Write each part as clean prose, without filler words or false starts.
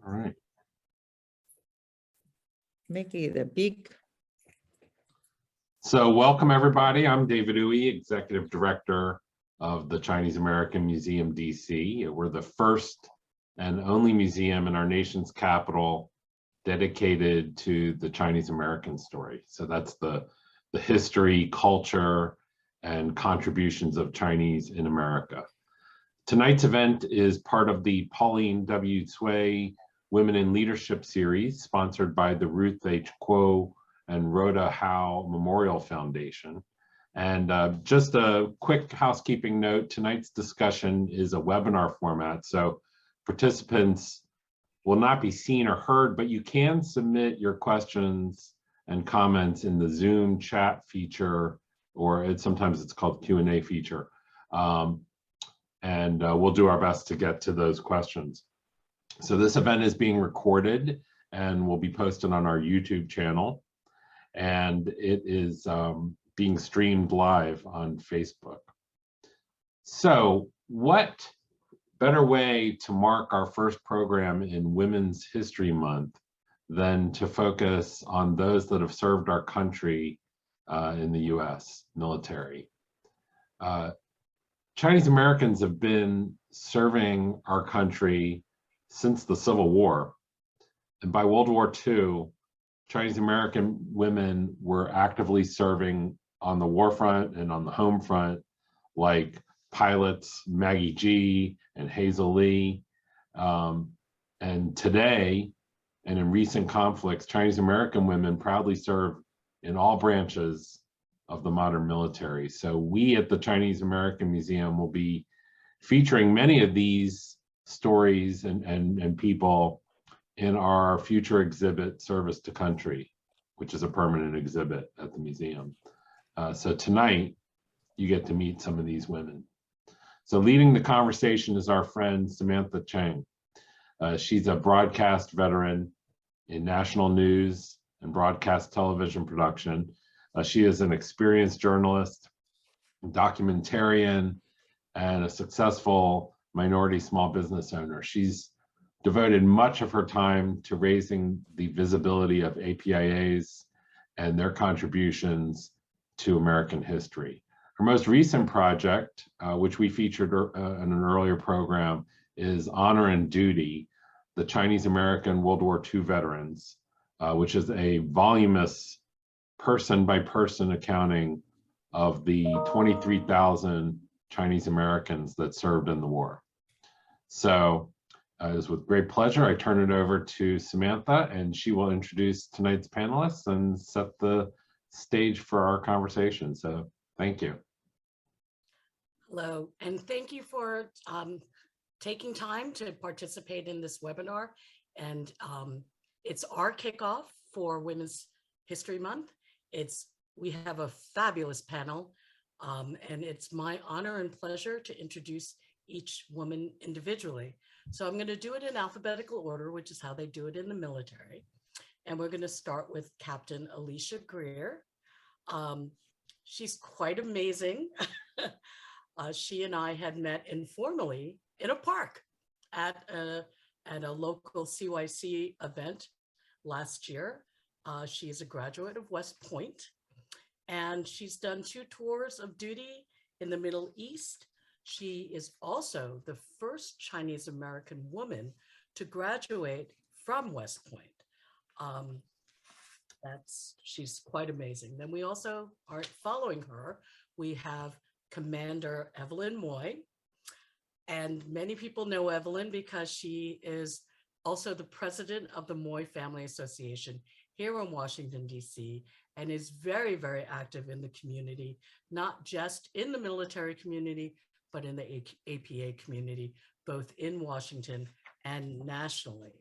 All right. Mickey, the big. So welcome everybody. I'm David Uy, Executive Director of the Chinese American Museum, DC. We're the first and only museum in our nation's capital dedicated to the Chinese American story. So that's the history, culture, and contributions of Chinese in America. Tonight's event is part of the Pauline W. Tsui Women in Leadership series, sponsored by the Ruth H. Kuo and Rhoda Howe Memorial Foundation. And just a quick housekeeping note, tonight's discussion is a webinar format, so participants will not be seen or heard, but you can submit your questions and comments in the Zoom chat feature, or sometimes it's called Q&A feature. We'll do our best to get to those questions. So this event is being recorded and will be posted on our YouTube channel. And it is being streamed live on Facebook. So what better way to mark our first program in Women's History Month than to focus on those that have served our country in the US military. Chinese Americans have been serving our country since the Civil War. And by World War II, Chinese American women were actively serving on the war front and on the home front, like pilots Maggie G and Hazel Lee. And today, and in recent conflicts, Chinese American women proudly serve in all branches of the modern military. So we at the Chinese American Museum will be featuring many of these stories and people in our future exhibit, Service to Country, which is a permanent exhibit at the museum. So tonight, you get to meet some of these women. So leading the conversation is our friend, Samantha Cheng. She's a broadcast veteran in national news and broadcast television production. She is an experienced journalist, documentarian, and a successful minority small business owner. She's devoted much of her time to raising the visibility of APIAs and their contributions to American history. Her most recent project, which we featured in an earlier program, is Honor and Duty, the Chinese American World War II Veterans, which is a voluminous person-by-person accounting of the 23,000 Chinese Americans that served in the war. So it is with great pleasure I turn it over to Samantha, and she will introduce tonight's panelists and set the stage for our conversation. So thank you. Hello, and thank you for taking time to participate in this webinar. And it's our kickoff for Women's History Month. We have a fabulous panel, and it's my honor and pleasure to introduce each woman individually. So I'm going to do it in alphabetical order, which is how they do it in the military. And we're going to start with Captain Alicia Greer. She's quite amazing. She and I had met informally in a park at a local CYC event last year. She is a graduate of West Point, and she's done 2 tours of duty in the Middle East. She is also the first Chinese American woman to graduate from West Point. She's quite amazing. Then we also are following her. We have Commander Evelyn Moy, and many people know Evelyn because she is also the president of the Moy Family Association here in Washington, DC, and is very, very active in the community, not just in the military community, but in the APA community, both in Washington and nationally.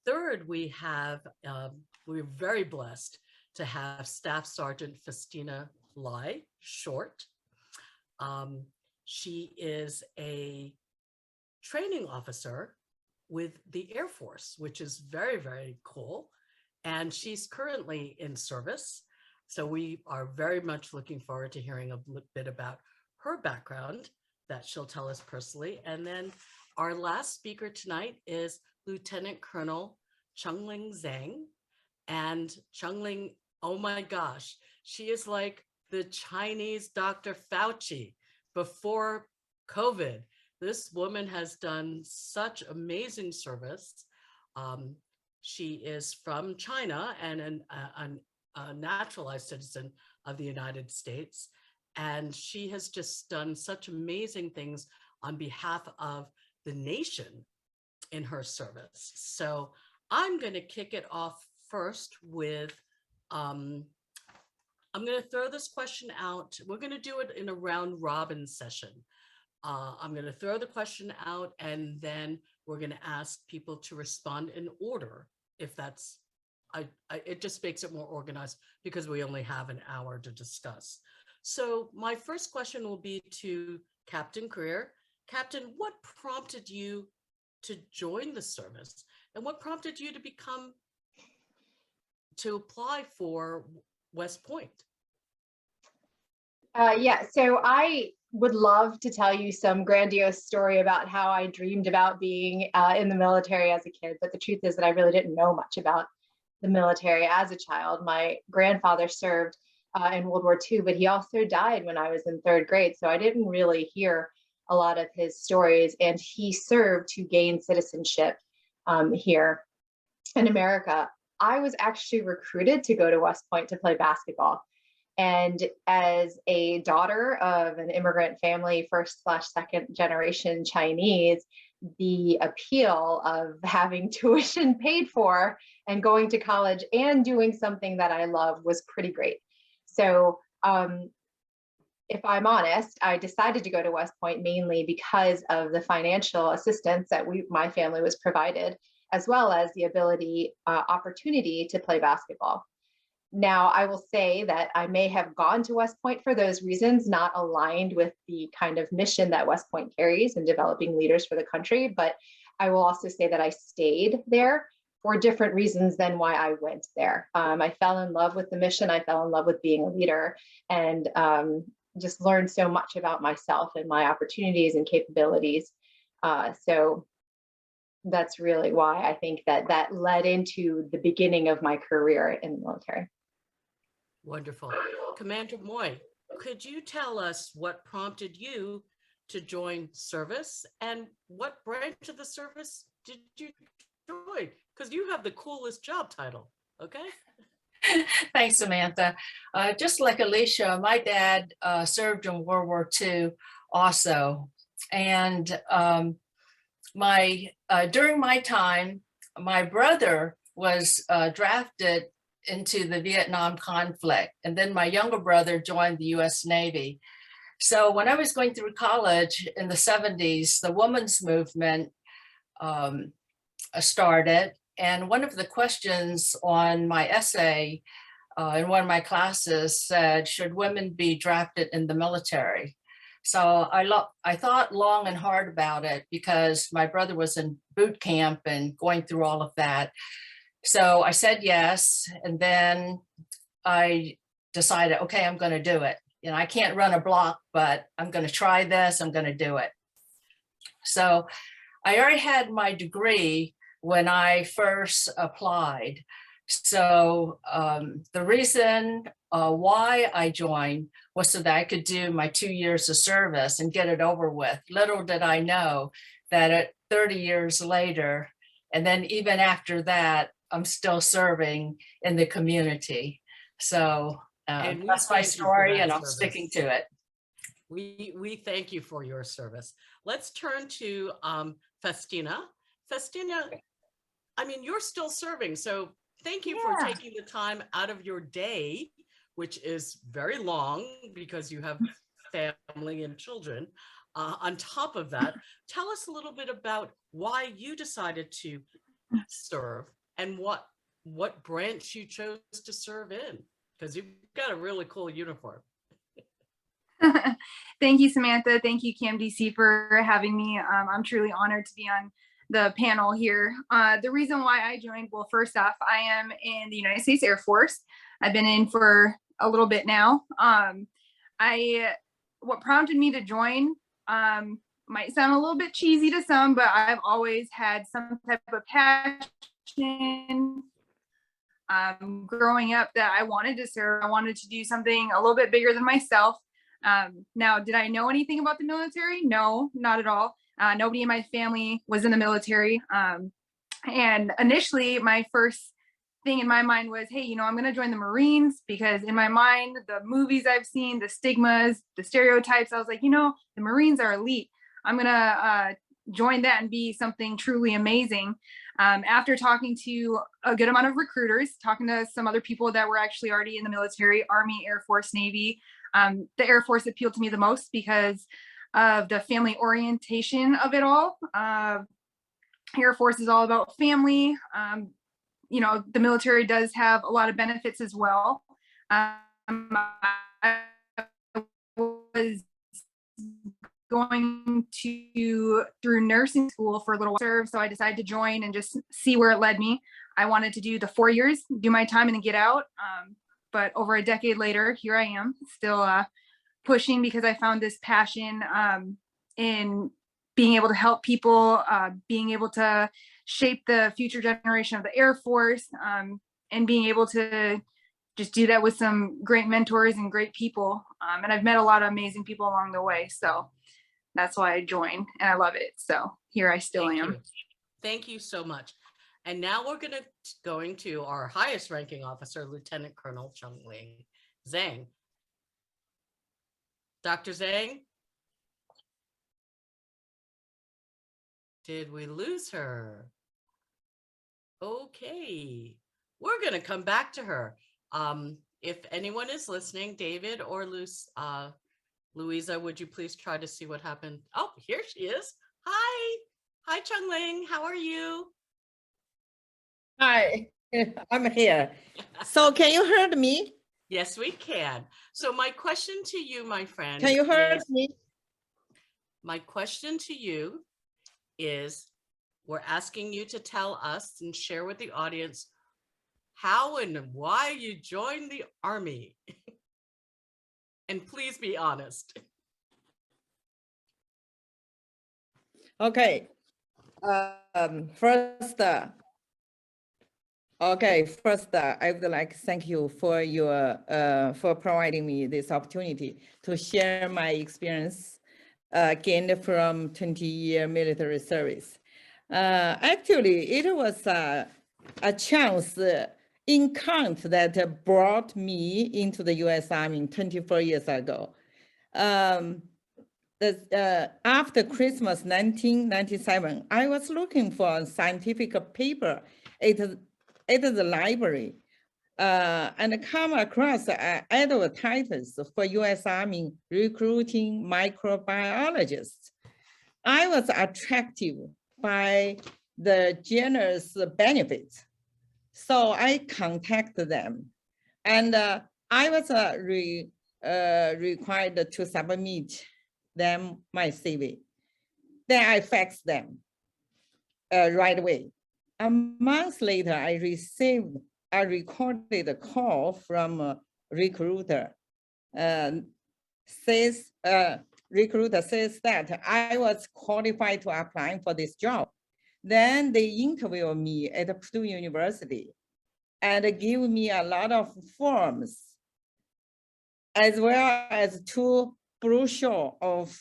Third, we're very blessed to have Staff Sergeant Faustina Lai Short. She is a training officer with the Air Force, which is very, very cool. And she's currently in service. So we are very much looking forward to hearing a bit about her background that she'll tell us personally. And then our last speaker tonight is Lieutenant Colonel Chunlin Zhang. And Chunlin, oh my gosh, she is like the Chinese Dr. Fauci before COVID. This woman has done such amazing service. She is from China and a naturalized citizen of the United States. And she has just done such amazing things on behalf of the nation in her service. So I'm going to kick it off first with, I'm going to throw this question out. We're going to do it in a round robin session. I'm going to throw the question out and then we're going to ask people to respond in order. If that's, it just makes it more organized because we only have an hour to discuss. So my first question will be to Captain Greer. Captain, what prompted you to join the service and what prompted you to apply for West Point? Yeah, so I would love to tell you some grandiose story about how I dreamed about being in the military as a kid, but the truth is that I really didn't know much about the military as a child. My grandfather served in World War II, but he also died when I was in 3rd grade, so I didn't really hear a lot of his stories, and he served to gain citizenship here in America. I was actually recruited to go to West Point to play basketball. And as a daughter of an immigrant family, 1st/2nd generation Chinese, the appeal of having tuition paid for and going to college and doing something that I love was pretty great. So if I'm honest, I decided to go to West Point mainly because of the financial assistance that my family was provided, as well as the opportunity to play basketball. Now, I will say that I may have gone to West Point for those reasons, not aligned with the kind of mission that West Point carries in developing leaders for the country, but I will also say that I stayed there for different reasons than why I went there. I fell in love with the mission, I fell in love with being a leader, and just learned so much about myself and my opportunities and capabilities. So that's really why I think that led into the beginning of my career in the military. Wonderful. Commander Moy, could you tell us what prompted you to join service and what branch of the service did you join? Because you have the coolest job title, okay? Thanks, Samantha. Just like Alicia, my dad served in World War II also. And during my time, my brother was drafted into the Vietnam conflict. And then my younger brother joined the US Navy. So when I was going through college in the 70s, the women's movement started. And one of the questions on my essay in one of my classes said, should women be drafted in the military? So I thought long and hard about it because my brother was in boot camp and going through all of that. So I said yes, and then I decided, okay, I'm going to do it. You know, I can't run a block, but I'm going to try this, I'm going to do it. So I already had my degree when I first applied. So the reason why I joined was so that I could do my 2 years of service and get it over with. Little did I know that at 30 years later, and then even after that, I'm still serving in the community. So that's my story, and I'm sticking to it. We thank you for your service. Let's turn to Faustina. Faustina, I mean, you're still serving, so thank you for taking the time out of your day, which is very long because you have family and children. On top of that, tell us a little bit about why you decided to serve and what branch you chose to serve in, because you've got a really cool uniform. Thank you, Samantha. Thank you, CAMDC, for having me. I'm truly honored to be on the panel here. The reason why I joined, well, first off, I am in the United States Air Force. I've been in for a little bit now. What prompted me to join might sound a little bit cheesy to some, but I've always had some type of passion growing up that I wanted to serve. I wanted to do something a little bit bigger than myself. Now, did I know anything about the military? No, not at all. Nobody in my family was in the military. And initially, my first thing in my mind was, hey, I'm going to join the Marines, because in my mind, the movies I've seen, the stigmas, the stereotypes, I was like, the Marines are elite. I'm going to join that and be something truly amazing. After talking to a good amount of recruiters, talking to some other people that were actually already in the military, Army, Air Force, Navy, the Air Force appealed to me the most because of the family orientation of it all. Air Force is all about family. The military does have a lot of benefits as well. I was going through nursing school for a little while, so I decided to join and just see where it led me. I wanted to do the 4 years, do my time and then get out. But over a decade later, here I am still pushing, because I found this passion in being able to help people, being able to shape the future generation of the Air Force, and being able to just do that with some great mentors and great people. And I've met a lot of amazing people along the way. So that's why I joined, and I love it. So here I still am. Thank you so much. And now we're going to our highest ranking officer, Lieutenant Colonel Chunlin Zhang. Dr. Zhang? Did we lose her? Okay, we're going to come back to her. If anyone is listening, David or Louisa, would you please try to see what happened? Oh, here she is. Hi, Chunlin. How are you? Hi, I'm here. So can you hear me? Yes, we can. So my question to you, my friend. Can you hear me? My question to you is, we're asking you to tell us and share with the audience how and why you joined the Army. And please be honest. Okay. First, I would like to thank you for for providing me this opportunity to share my experience gained from 20-year military service. Actually, it was a chance encounter that brought me into the U.S. Army 24 years ago. After Christmas 1997, I was looking for a scientific paper at the library and come across advertisements for U.S. Army recruiting microbiologists. I was attracted by the generous benefits, so I contacted them, and I was required to submit them my CV. Then I faxed them right away. A month later, I received a recorded call from a recruiter. Recruiter says that I was qualified to apply for this job. Then they interviewed me at Purdue University and give me a lot of forms, as well as 2 brochure of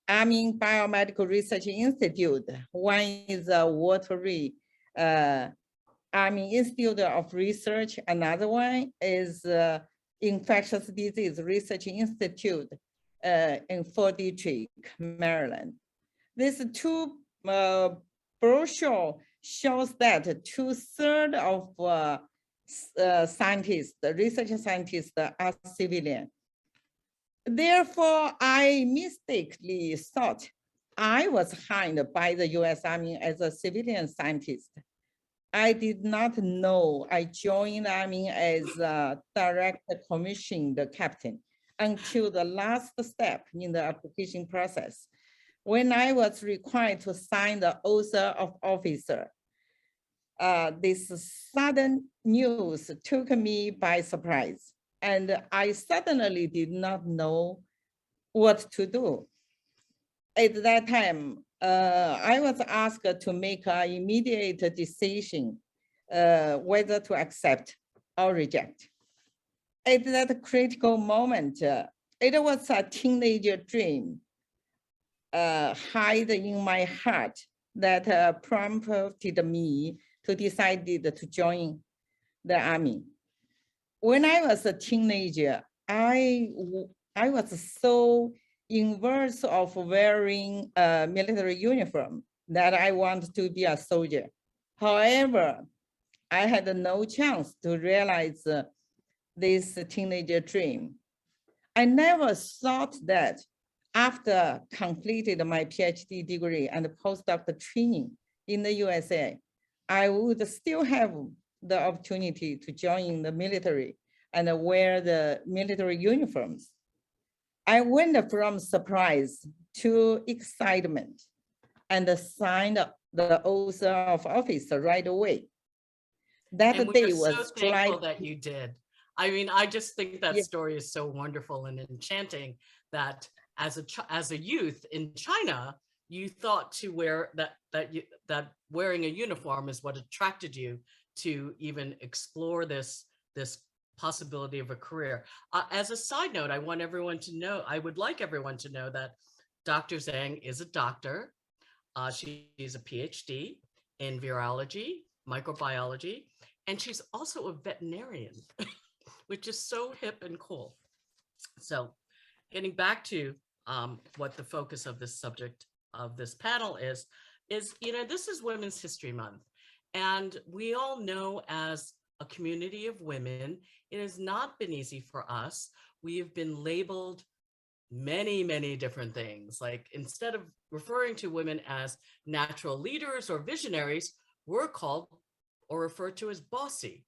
Army Biomedical Research Institute. One is a Waterbury Army Institute of Research. Another one is Infectious Disease Research Institute in Fort Detrick, Maryland. These 2 brochure shows that 2/3 of scientists, the research scientists, are civilian. Therefore, I mistakenly thought I was hired by the U.S. Army as a civilian scientist. I did not know I joined Army as a direct commissioned captain until the last step in the application process, when I was required to sign the oath of officer. This sudden news took me by surprise, and I suddenly did not know what to do. at that time, I was asked to make an immediate decision whether to accept or reject. At that critical moment, it was a teenager dream hide in my heart that prompted me to decide to join the army. When I was a teenager, I was so inverse of wearing a military uniform that I wanted to be a soldier. However, I had no chance to realize this teenager dream. I never thought that after completed my PhD degree and postdoc training in the USA, I would still have the opportunity to join the military and wear the military uniforms. I went from surprise to excitement and signed the oath of office right away. That And we day are was so July. thankful that you did. I mean, I just think that Yeah. story is so wonderful and enchanting that as a youth in China, you thought to wear that wearing a uniform is what attracted you to even explore this possibility of a career. As a side note, I would like everyone to know that Dr. Zhang is a doctor. She's a PhD in virology, microbiology, and she's also a veterinarian, which is so hip and cool. So getting back to what the focus of this subject of this panel is, this is Women's History Month. And we all know as a community of women, it has not been easy for us. We have been labeled many, many different things. Like instead of referring to women as natural leaders or visionaries, we're called or referred to as bossy.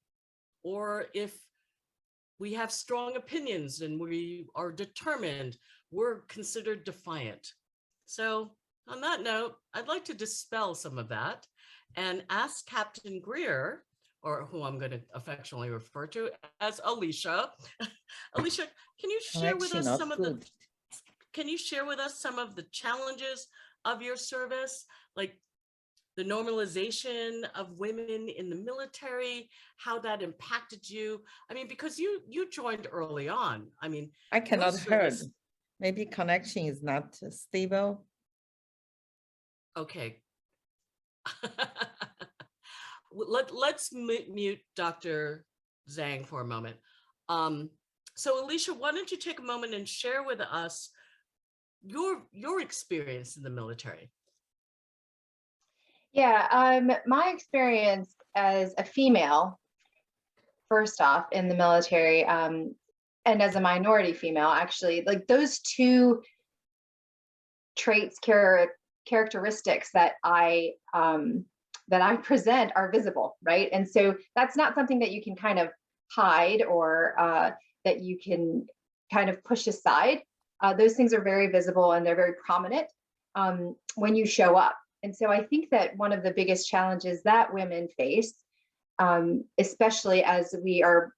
Or if we have strong opinions and we are determined, we're considered defiant. So on that note, I'd like to dispel some of that and ask Captain Greer, or who I'm going to affectionately refer to as Alicia. Alicia, can you share with us some of the challenges of your service, like the normalization of women in the military, how that impacted you? I mean, because you joined early on. I mean, I cannot hear. service- Maybe connection is not stable. Okay. Let's mute Dr. Zhang for a moment. So Alicia, why don't you take a moment and share with us your experience in the military? Yeah, my experience as a female, first off, in the military, and as a minority female, actually, like those two traits, characteristics that I present are visible, right? And so that's not something that you can kind of hide or that you can kind of push aside. Those things are very visible and they're very prominent when you show up. And so I think that one of the biggest challenges that women face, especially as we are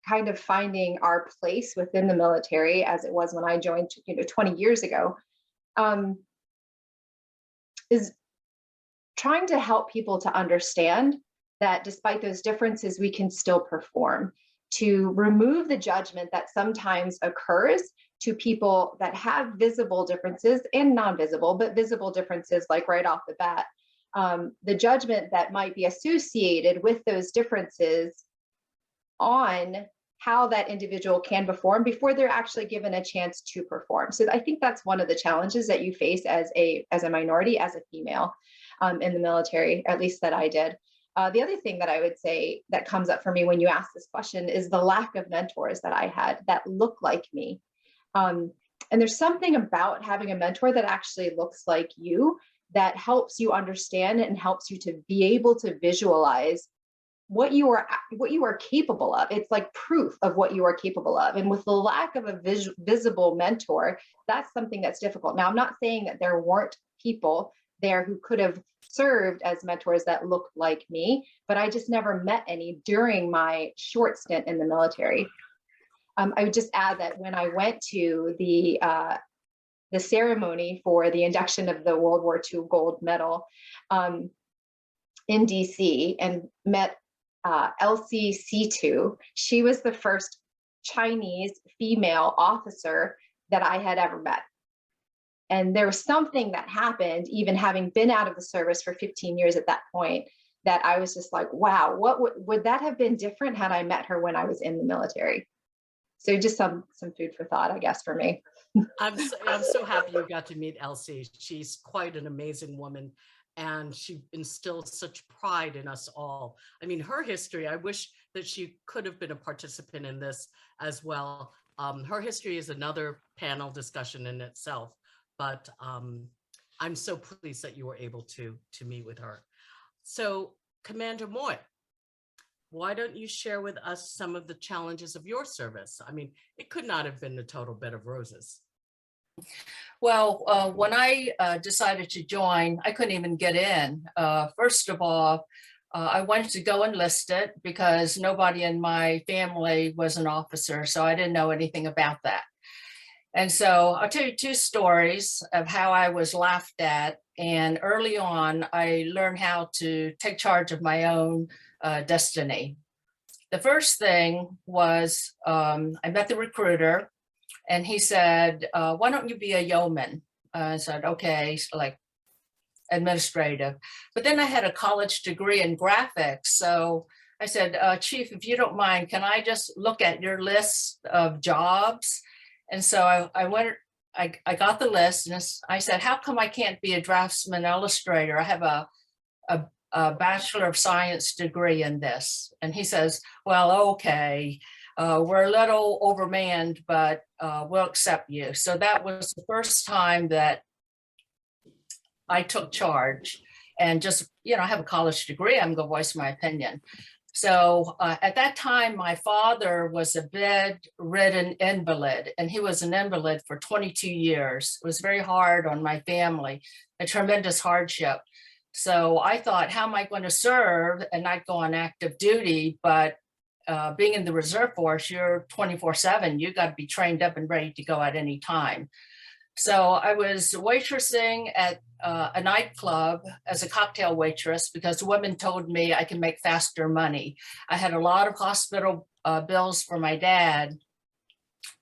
kind of finding our place within the military, as it was when I joined, 20 years ago, is trying to help people to understand that despite those differences, we can still perform, to remove the judgment that sometimes occurs to people that have visible differences and non-visible, but visible differences, like right off the bat, the judgment that might be associated with those differences on how that individual can perform before they're actually given a chance to perform. So I think that's one of the challenges that you face as a minority, as a female in the military, at least that I did. The other thing that I would say that comes up for me when you ask this question is the lack of mentors that I had that look like me. And there's something about having a mentor that actually looks like you that helps you understand and helps you to be able to visualize what you are capable of. It's like proof of what you are capable of. And with the lack of a visible mentor, that's something that's difficult. Now, I'm not saying that there weren't people there who could have served as mentors that looked like me, but I just never met any during my short stint in the military. I would just add that when I went to the the ceremony for the induction of the World War II gold medal in DC and met LCC2. She was the first Chinese female officer that I had ever met. And there was something that happened, even having been out of the service for 15 years at that point, that I was just like, wow, what would that have been different had I met her when I was in the military? So just some food for thought, I guess, for me. I'm so happy you got to meet Elsie. She's quite an amazing woman, and she instills such pride in us all. I mean, her history, I wish that she could have been a participant in this as well. Her history is another panel discussion in itself, but I'm so pleased that you were able to meet with her. So, Commander Moy, why don't you share with us some of the challenges of your service? I mean, it could not have been a total bed of roses. Well, when I decided to join, I couldn't even get in. First of all, I wanted to go enlisted because nobody in my family was an officer, so I didn't know anything about that. And so I'll tell you two stories of how I was laughed at. And early on, I learned how to take charge of my own destiny. The first thing was I met the recruiter, and he said, why don't you be a yeoman? I said, okay, like administrative. But then I had a college degree in graphics. So I said, Chief, if you don't mind, can I just look at your list of jobs? And so I got the list, and I said, how come I can't be a draftsman illustrator? I have a Bachelor of Science degree in this. And he says, well, okay, we're a little overmanned, but we'll accept you. So that was the first time that I took charge, and just, I have a college degree, I'm gonna voice my opinion. So at that time, my father was a bedridden invalid, and he was an invalid for 22 years. It was very hard on my family, a tremendous hardship. So I thought, how am I going to serve and not go on active duty? But being in the reserve force, you're 24/7. You got to be trained up and ready to go at any time. So I was waitressing at a nightclub as a cocktail waitress because women told me I can make faster money. I had a lot of hospital bills for my dad.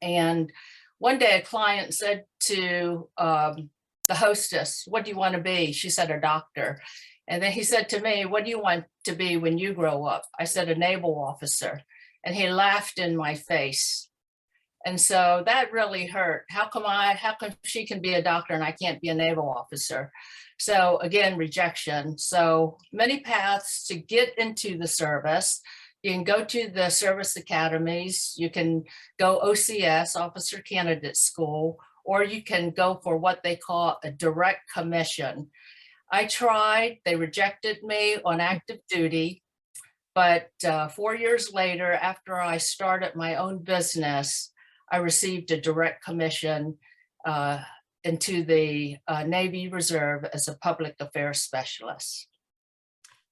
And one day a client said to the hostess, what do you want to be? She said, a doctor. And then he said to me, what do you want to be when you grow up? I said, a naval officer. And he laughed in my face. And so that really hurt. How come she can be a doctor and I can't be a naval officer? So again, rejection. So many paths to get into the service. You can go to the service academies. You can go OCS, Officer Candidate School, or you can go for what they call a direct commission. I tried, they rejected me on active duty, but 4 years later, after I started my own business, I received a direct commission into the Navy Reserve as a public affairs specialist.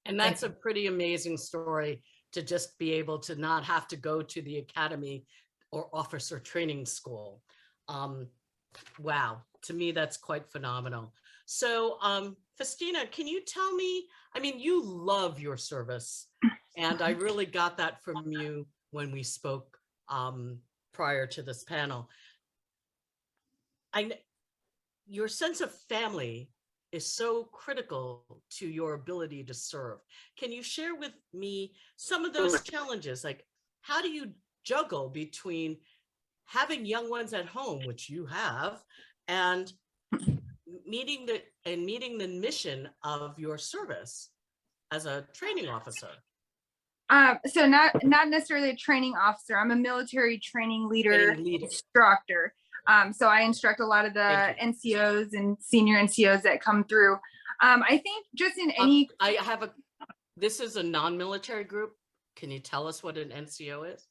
And that's a pretty amazing story, to just be able to not have to go to the academy or officer training school. Wow, to me, that's quite phenomenal. So Faustina, can you tell me, I mean, you love your service, and I really got that from you when we spoke prior to this panel. Your sense of family is so critical to your ability to serve. Can you share with me some of those challenges? Like, how do you juggle between having young ones at home, which you have, and meeting the mission of your service as a training officer? So not necessarily a training officer. I'm a military training leader. Instructor. So I instruct a lot of the NCOs and senior NCOs that come through. I think just in any, this is a non-military group. Can you tell us what an NCO is?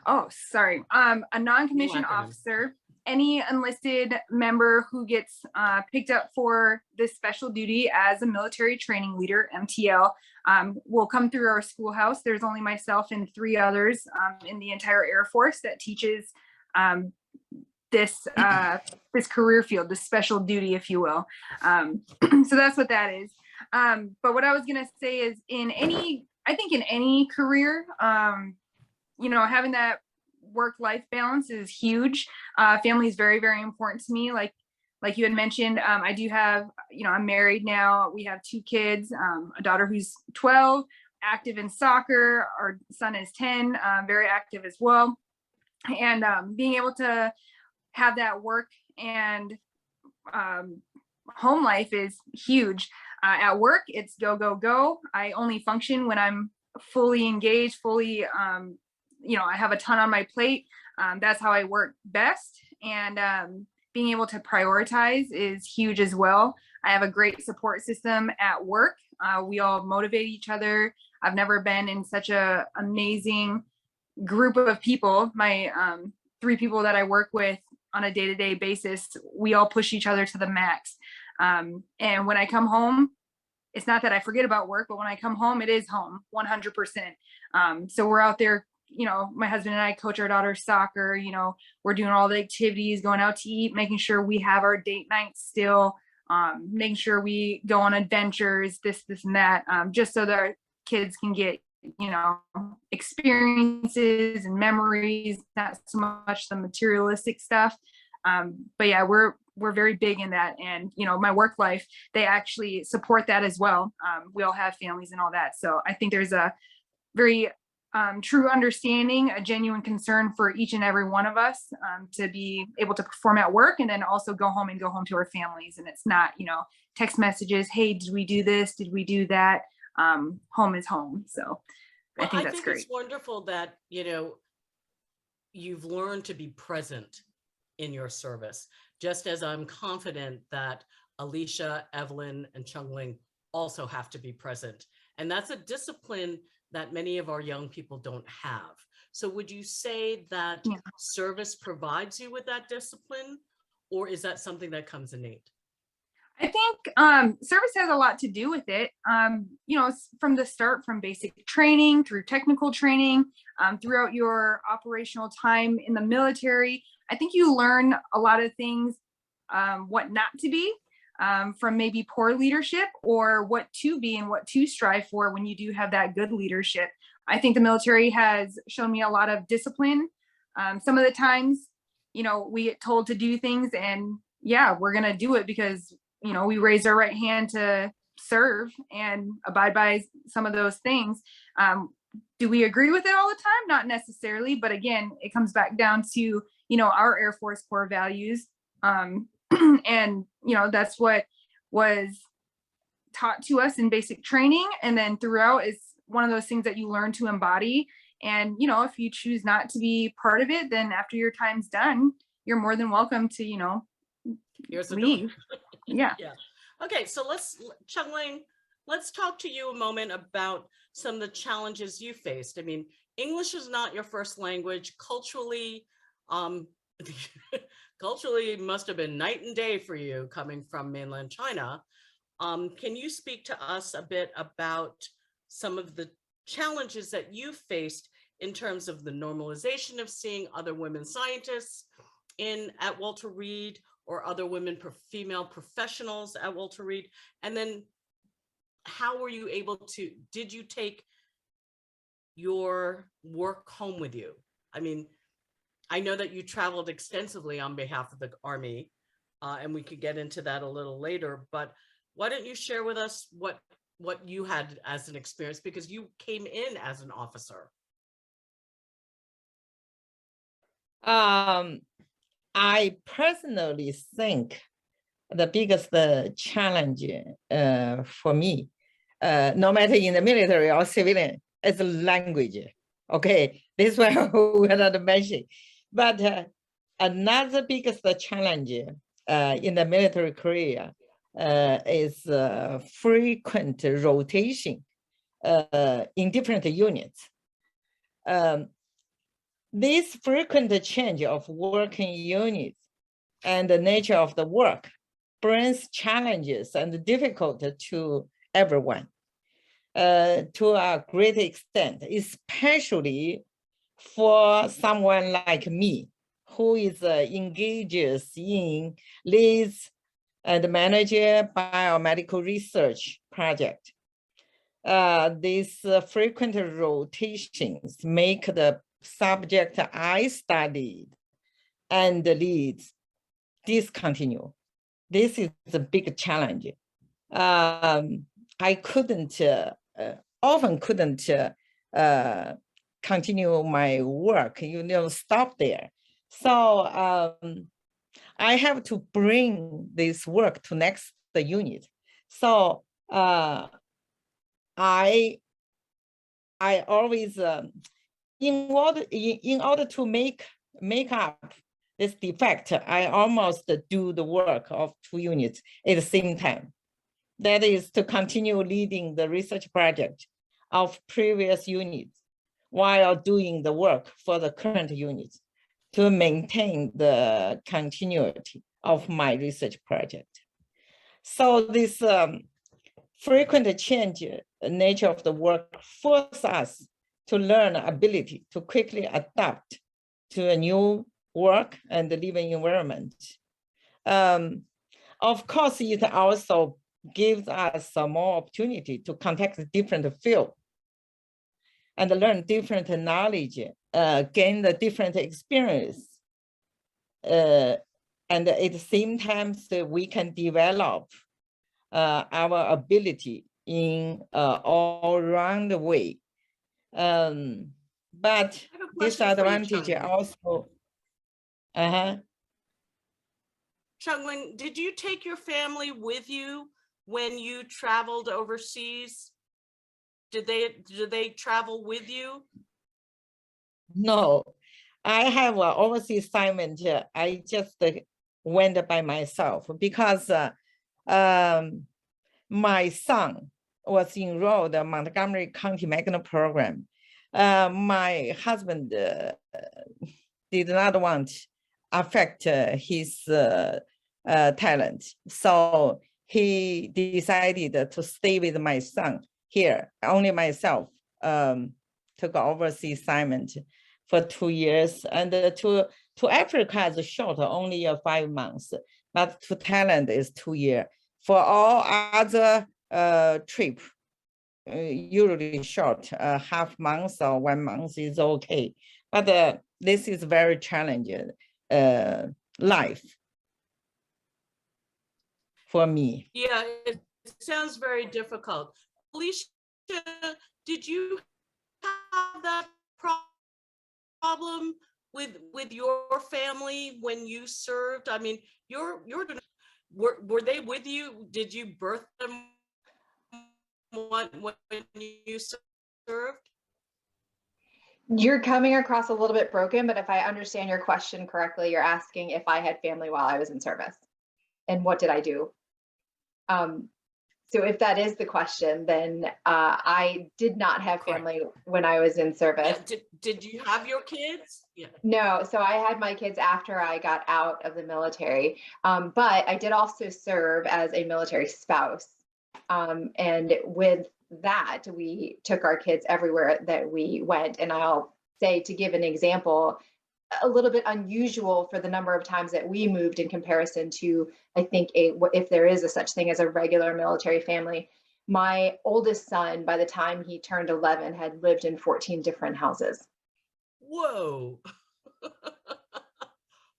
Oh, sorry. A non-commissioned officer, any enlisted member who gets picked up for this special duty as a military training leader, MTL, will come through our schoolhouse. There's only myself and 3 others in the entire Air Force that teaches this this career field, this special duty, if you will. So that's what that is. But what I was gonna say is, I think in any career, you know, having that work-life balance is huge. Family is very, very important to me. Like you had mentioned, I do have, you know, I'm married now. We have 2 kids, a daughter who's 12, active in soccer. Our son is 10, very active as well. And being able to have that work and home life is huge. At work, it's go, go, go. I only function when I'm fully engaged, fully, you know, I have a ton on my plate. That's how I work best. And being able to prioritize is huge as well. I have a great support system at work. We all motivate each other. I've never been in such a amazing group of people. My 3 people that I work with on a day-to-day basis, we all push each other to the max. And when I come home, it's not that I forget about work, but when I come home, it is home 100%. So we're out there, you know, my husband and I coach our daughter's soccer, you know, we're doing all the activities, going out to eat, making sure we have our date nights still, making sure we go on adventures, this and that, just so that our kids can get, you know, experiences and memories, not so much the materialistic stuff. But yeah, we're very big in that. And, you know, my work life, they actually support that as well. We all have families and all that. So I think there's a very true understanding, a genuine concern for each and every one of us to be able to perform at work and then also go home to our families. And it's not, you know, text messages, hey, did we do this? Did we do that? Home is home. So well, I think that's great. It's wonderful that, you know, you've learned to be present in your service, just as I'm confident that Alicia, Evelyn, and Chunlin also have to be present. And that's a discipline that many of our young people don't have. So would you say that service provides you with that discipline, or is that something that comes innate? I think service has a lot to do with it. You know, from the start, from basic training through technical training, throughout your operational time in the military, I think you learn a lot of things, what not to be, from maybe poor leadership, or what to be and what to strive for when you do have that good leadership. I think the military has shown me a lot of discipline. Some of the times, you know, we get told to do things and yeah, we're going to do it because, you know, we raise our right hand to serve and abide by some of those things. Do we agree with it all the time? Not necessarily, but again, it comes back down to, you know, our Air Force core values. And, you know, that's what was taught to us in basic training. And then throughout is one of those things that you learn to embody. And, you know, if you choose not to be part of it, then after your time's done, you're more than welcome to, you know, leave. Yeah. Yeah. Okay. So Chunlin, let's talk to you a moment about some of the challenges you faced. I mean, English is not your first language. Culturally, culturally, it must have been night and day for you coming from mainland China. Can you speak to us a bit about some of the challenges that you faced in terms of the normalization of seeing other women scientists at Walter Reed, or other female professionals at Walter Reed? And then how were you able to, did you take your work home with you? I mean, I know that you traveled extensively on behalf of the Army, and we could get into that a little later, but why don't you share with us what you had as an experience, because you came in as an officer? I personally think the biggest challenge for me, no matter in the military or civilian, is language. Okay, this one we're not mentioning. But another biggest challenge in the military career is frequent rotation in different units. This frequent change of working units and the nature of the work brings challenges and difficulty to everyone to a great extent, especially for someone like me, who is engages in leads and manager biomedical research project. These frequent rotations make the subject I studied and the leads discontinue. This is a big challenge. I couldn't, often couldn't continue my work, stop there. So I have to bring this work to next unit. So I always, in order to make up this defect, I almost do the work of 2 units at the same time. That is to continue leading the research project of previous units while doing the work for the current units to maintain the continuity of my research project. So this frequent change nature of the work forces us to learn ability to quickly adapt to a new work and living environment. Of course, it also gives us some more opportunity to contact different fields and learn different knowledge, gain the different experience. And at the same time, so we can develop our ability in all-round way. But I have a question for you, disadvantage Chunlin. also. Chunlin, did you take your family with you when you traveled overseas? Did they travel with you? No, I have an overseas assignment. I just went by myself because my son was enrolled in Montgomery County Magnet program. My husband did not want to affect his talent. So he decided to stay with my son here. Only myself took overseas assignment for 2 years, and to Africa is short, only 5 months, but to Thailand is 2 years. For all other trip, usually short, half month or 1 month is okay. But this is very challenging life for me. Yeah, it sounds very difficult. Alicia, did you have that problem with your family when you served? I mean, were they with you? Did you birth them when you served? You're coming across a little bit broken, but if I understand your question correctly, you're asking if I had family while I was in service and what did I do? So if that is the question, then I did not have family when I was in service. Yeah. Did you have your kids? Yeah. No, so I had my kids after I got out of the military, but I did also serve as a military spouse. And with that, we took our kids everywhere that we went. And I'll say, to give an example, a little bit unusual for the number of times that we moved in comparison to, I think, if there is a such thing as a regular military family. My oldest son, by the time he turned 11, had lived in 14 different houses. Whoa.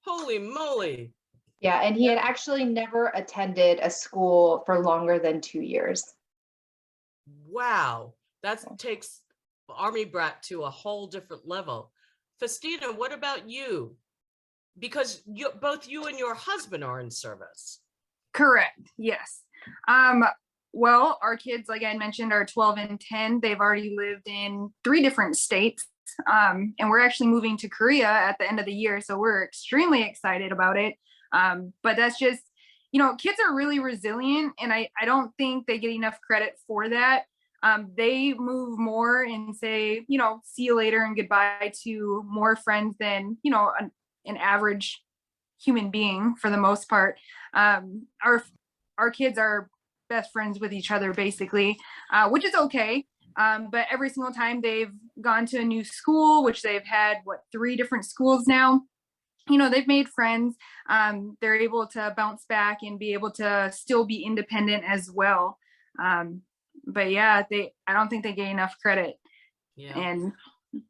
Holy moly. Yeah, and he had actually never attended a school for longer than 2 years. Wow. That takes Army brat to a whole different level. Faustina, what about you? Because both you and your husband are in service. Correct. Yes. Well, our kids, like I mentioned, are 12 and 10. They've already lived in 3 different states. And we're actually moving to Korea at the end of the year. So we're extremely excited about it. But that's just, kids are really resilient. And I don't think they get enough credit for that. They move more and say, see you later and goodbye to more friends than, an average human being for the most part. Our kids are best friends with each other, basically, which is okay. But every single time they've gone to a new school, which they've had, 3 different schools now, you know, they've made friends. They're able to bounce back and be able to still be independent as well. But yeah, I don't think they get enough credit, and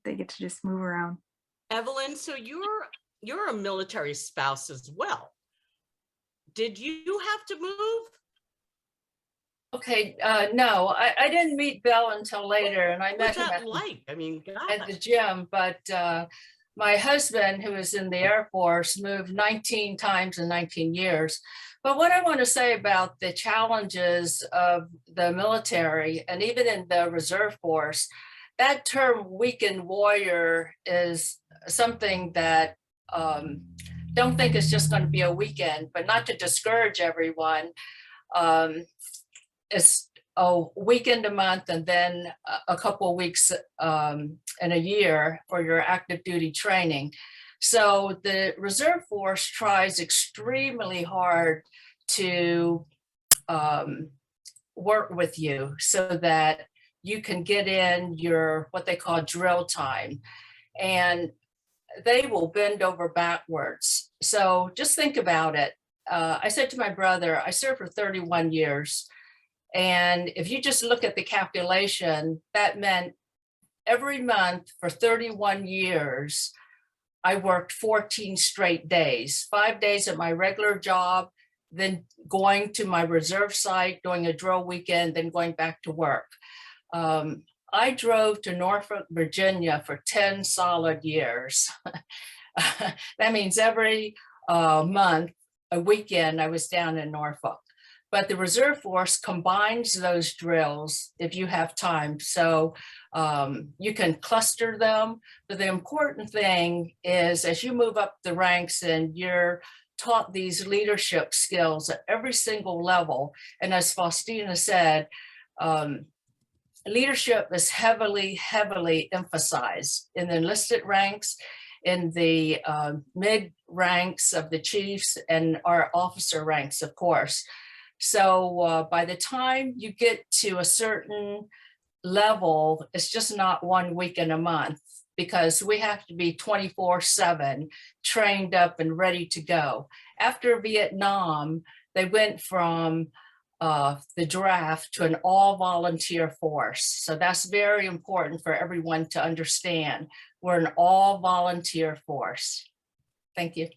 they get to just move around. Evelyn, so you're a military spouse as well. Did you have to move? Okay, no, I didn't meet Bill until later, and I met What's him that at like? I mean, at the gosh. gym, but my husband, who was in the Air Force, moved 19 times in 19 years. But what I want to say about the challenges of the military and even in the Reserve Force, that term weekend warrior is something that don't think it's just going to be a weekend, but not to discourage everyone. It's a weekend a month and then a couple of weeks in a year for your active duty training. So the Reserve Force tries extremely hard to work with you so that you can get in your what they call drill time, and they will bend over backwards. So just think about it. I said to my brother, I served for 31 years. And if you just look at the calculation, that meant every month for 31 years, I worked 14 straight days, 5 days at my regular job, then going to my reserve site, doing a drill weekend, then going back to work. I drove to Norfolk, Virginia for 10 solid years. That means every month, a weekend, I was down in Norfolk. But the Reserve Force combines those drills if you have time. So you can cluster them. But the important thing is as you move up the ranks and you're taught these leadership skills at every single level. And as Faustina said, leadership is heavily, heavily emphasized in the enlisted ranks, in the mid ranks of the chiefs, and our officer ranks, of course. So by the time you get to a certain level, it's just not 1 week in a month, because we have to be 24/7 trained up and ready to go. After Vietnam, they went from the draft to an all volunteer force. So that's very important for everyone to understand. We're an all volunteer force. Thank you.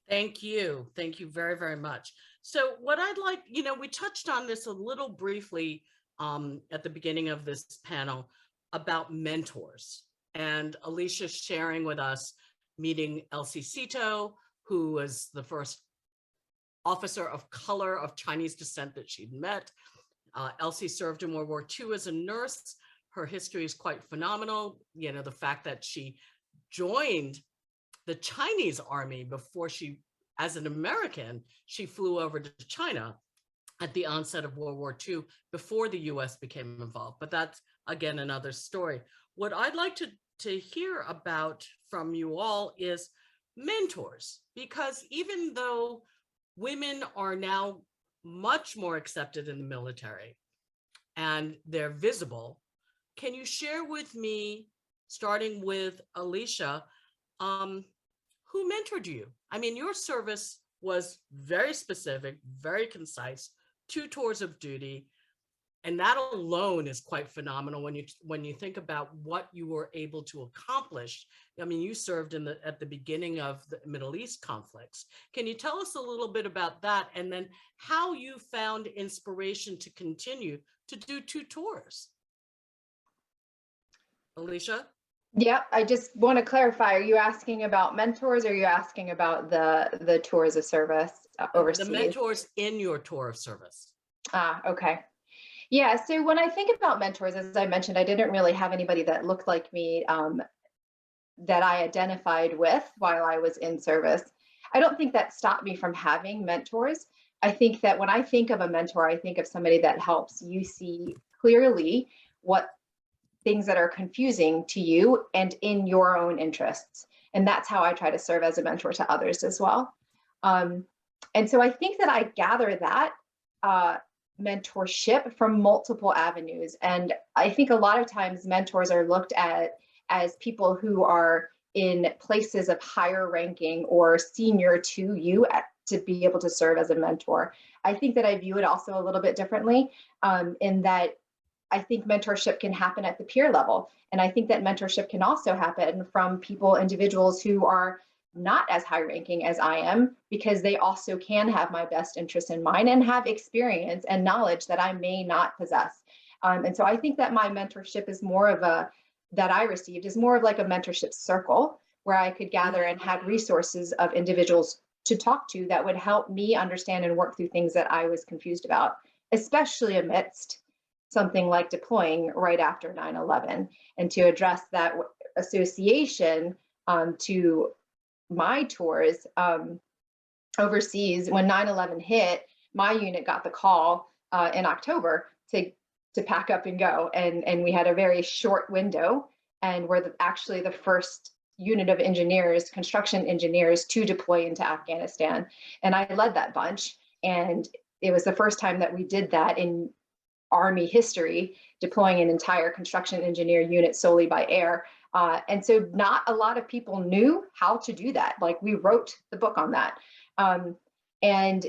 Thank you. Thank you very, very much. So what I'd like, we touched on this a little briefly at the beginning of this panel about mentors, and Alicia sharing with us meeting Elsie Sito, who was the first officer of color of Chinese descent that she'd met. Elsie served in World War II as a nurse. Her history is quite phenomenal. The fact that she joined the Chinese army before as an American, she flew over to China at the onset of World War II before the US became involved. But that's, again, another story. What I'd like to hear about from you all is mentors, because even though women are now much more accepted in the military and they're visible, can you share with me, starting with Alicia, who mentored you? I mean, your service was very specific, very concise, 2 tours of duty. And that alone is quite phenomenal when you think about what you were able to accomplish. I mean, you served at the beginning of the Middle East conflicts. Can you tell us a little bit about that, and then how you found inspiration to continue to do 2 tours? Alicia? Yeah, I just want to clarify, are you asking about mentors, or are you asking about the tours of service overseas? The mentors in your tour of service. Okay. Yeah, so when I think about mentors, as I mentioned, I didn't really have anybody that looked like me that I identified with while I was in service. I don't think that stopped me from having mentors. I think that when I think of a mentor, I think of somebody that helps you see clearly what things that are confusing to you and in your own interests. And that's how I try to serve as a mentor to others as well. And so I think that I gather that mentorship from multiple avenues. And I think a lot of times mentors are looked at as people who are in places of higher ranking or senior to you to be able to serve as a mentor. I think that I view it also a little bit differently, in that I think mentorship can happen at the peer level. And I think that mentorship can also happen from individuals who are not as high ranking as I am, because they also can have my best interest in mind and have experience and knowledge that I may not possess. And so I think that my mentorship is more of that I received is more of like a mentorship circle where I could gather and had resources of individuals to talk to that would help me understand and work through things that I was confused about, especially amidst something like deploying right after 9/11, and to address that association to my tours overseas. When 9/11 hit, my unit got the call in October to pack up and go, and we had a very short window, and we're actually the first unit of engineers, construction engineers, to deploy into Afghanistan. And I led that bunch, and it was the first time that we did that in Army history, deploying an entire construction engineer unit solely by air. And so not a lot of people knew how to do that. Like, we wrote the book on that. And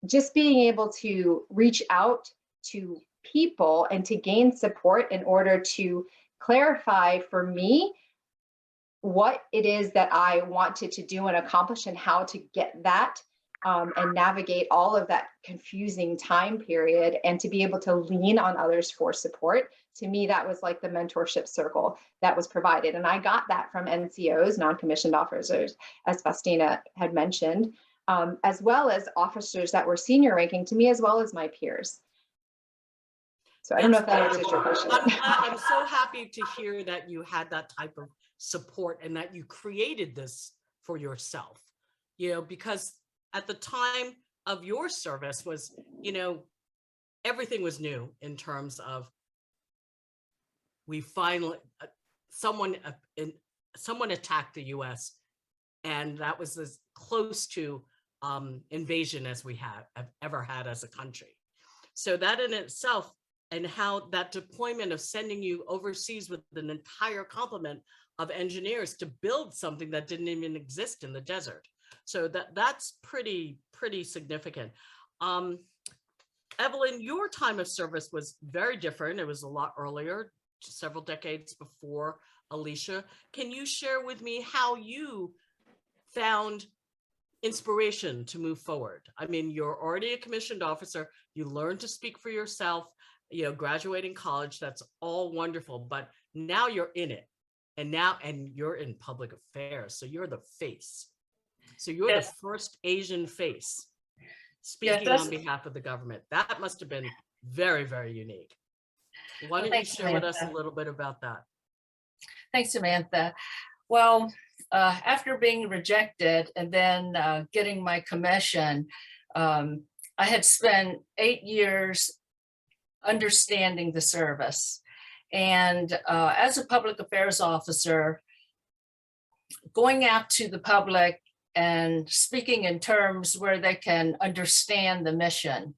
just being able to reach out to people and to gain support in order to clarify for me what it is that I wanted to do and accomplish and how to get that, and navigate all of that confusing time period, and to be able to lean on others for support. To me, that was like the mentorship circle that was provided. And I got that from NCOs, non-commissioned officers, as Faustina had mentioned, as well as officers that were senior ranking to me, as well as my peers. So I don't know if that answers your question. I'm so happy to hear that you had that type of support and that you created this for yourself, because at the time of your service was, everything was new in terms of we finally, someone attacked the US, and that was as close to invasion as we have ever had as a country. So that in itself, and how that deployment of sending you overseas with an entire complement of engineers to build something that didn't even exist in the desert. So that's pretty significant. Evelyn, your time of service was very different. It was a lot earlier, several decades before Alicia. Can you share with me how you found inspiration to move forward? I mean, you're already a commissioned officer. You learned to speak for yourself, graduating college. That's all wonderful, but now you're in it. And you're in public affairs. So you're the face. So you're the first Asian face speaking on behalf of the government. That must have been very, very unique. Why don't you share with us a little bit about that? Thanks, Samantha. Well, after being rejected and then getting my commission, I had spent 8 years understanding the service. And as a public affairs officer, going out to the public and speaking in terms where they can understand the mission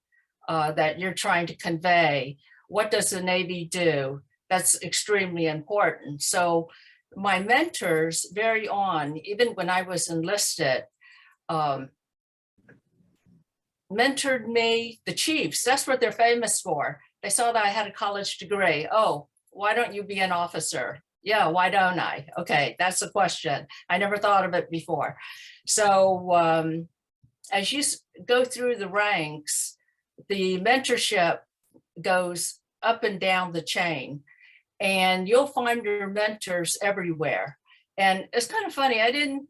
that you're trying to convey. What does the Navy do? That's extremely important. So my mentors very on, even when I was enlisted, mentored me, the chiefs, that's what they're famous for. They saw that I had a college degree. Oh, why don't you be an officer? Yeah, why don't I? Okay, that's the question. I never thought of it before. So as you go through the ranks, the mentorship goes up and down the chain, and you'll find your mentors everywhere. And it's kind of funny, I didn't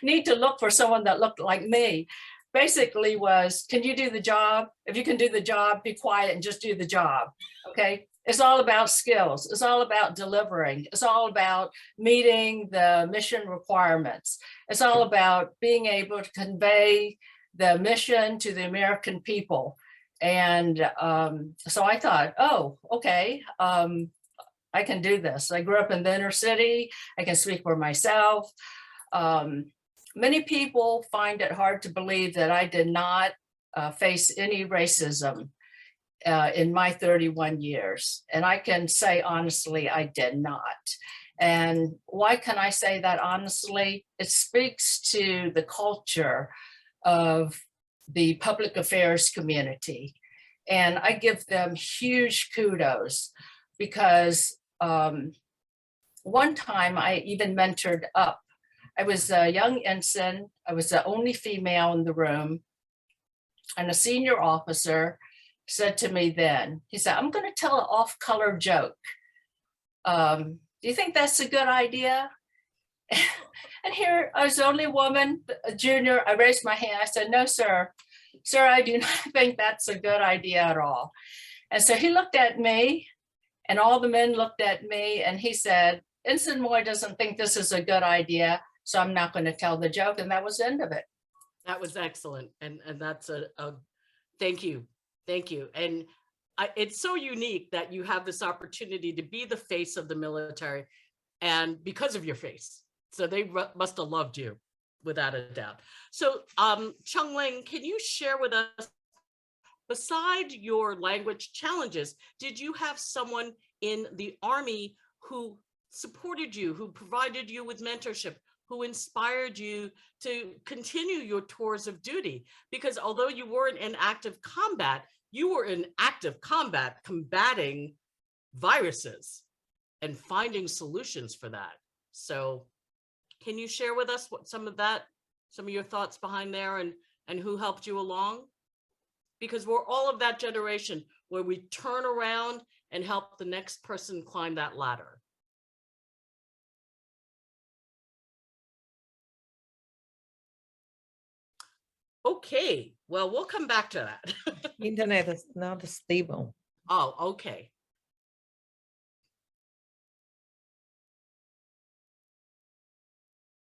need to look for someone that looked like me. Basically was, can you do the job? If you can do the job, be quiet and just do the job, okay? It's all about skills. It's all about delivering. It's all about meeting the mission requirements. It's all about being able to convey the mission to the American people. And so I thought, oh, okay, I can do this. I grew up in the inner city. I can speak for myself. Many people find it hard to believe that I did not face any racism in my 31 years. And I can say honestly, I did not. And why can I say that honestly? It speaks to the culture of the public affairs community. And I give them huge kudos because one time I even mentored up. I was a young ensign. I was the only female in the room. And a senior officer said to me then, he said, I'm going to tell an off-color joke. Do you think that's a good idea? And here I was the only woman, a junior. I raised my hand. I said, no, sir. Sir, I do not think that's a good idea at all. And so he looked at me and all the men looked at me and he said, Ensign Moy doesn't think this is a good idea, so I'm not going to tell the joke. And that was the end of it. That was excellent. And that's a thank you. Thank you. And it's so unique that you have this opportunity to be the face of the military and because of your face. So they must have loved you without a doubt. So Chunlin, can you share with us, beside your language challenges, did you have someone in the Army who supported you, who provided you with mentorship, who inspired you to continue your tours of duty? Because although you weren't in active combat, you were in active combat combating viruses and finding solutions for that. So can you share with us what some of your thoughts behind there and who helped you along? Because we're all of that generation where we turn around and help the next person climb that ladder. Okay, well, we'll come back to that. Internet is not stable. Oh, okay.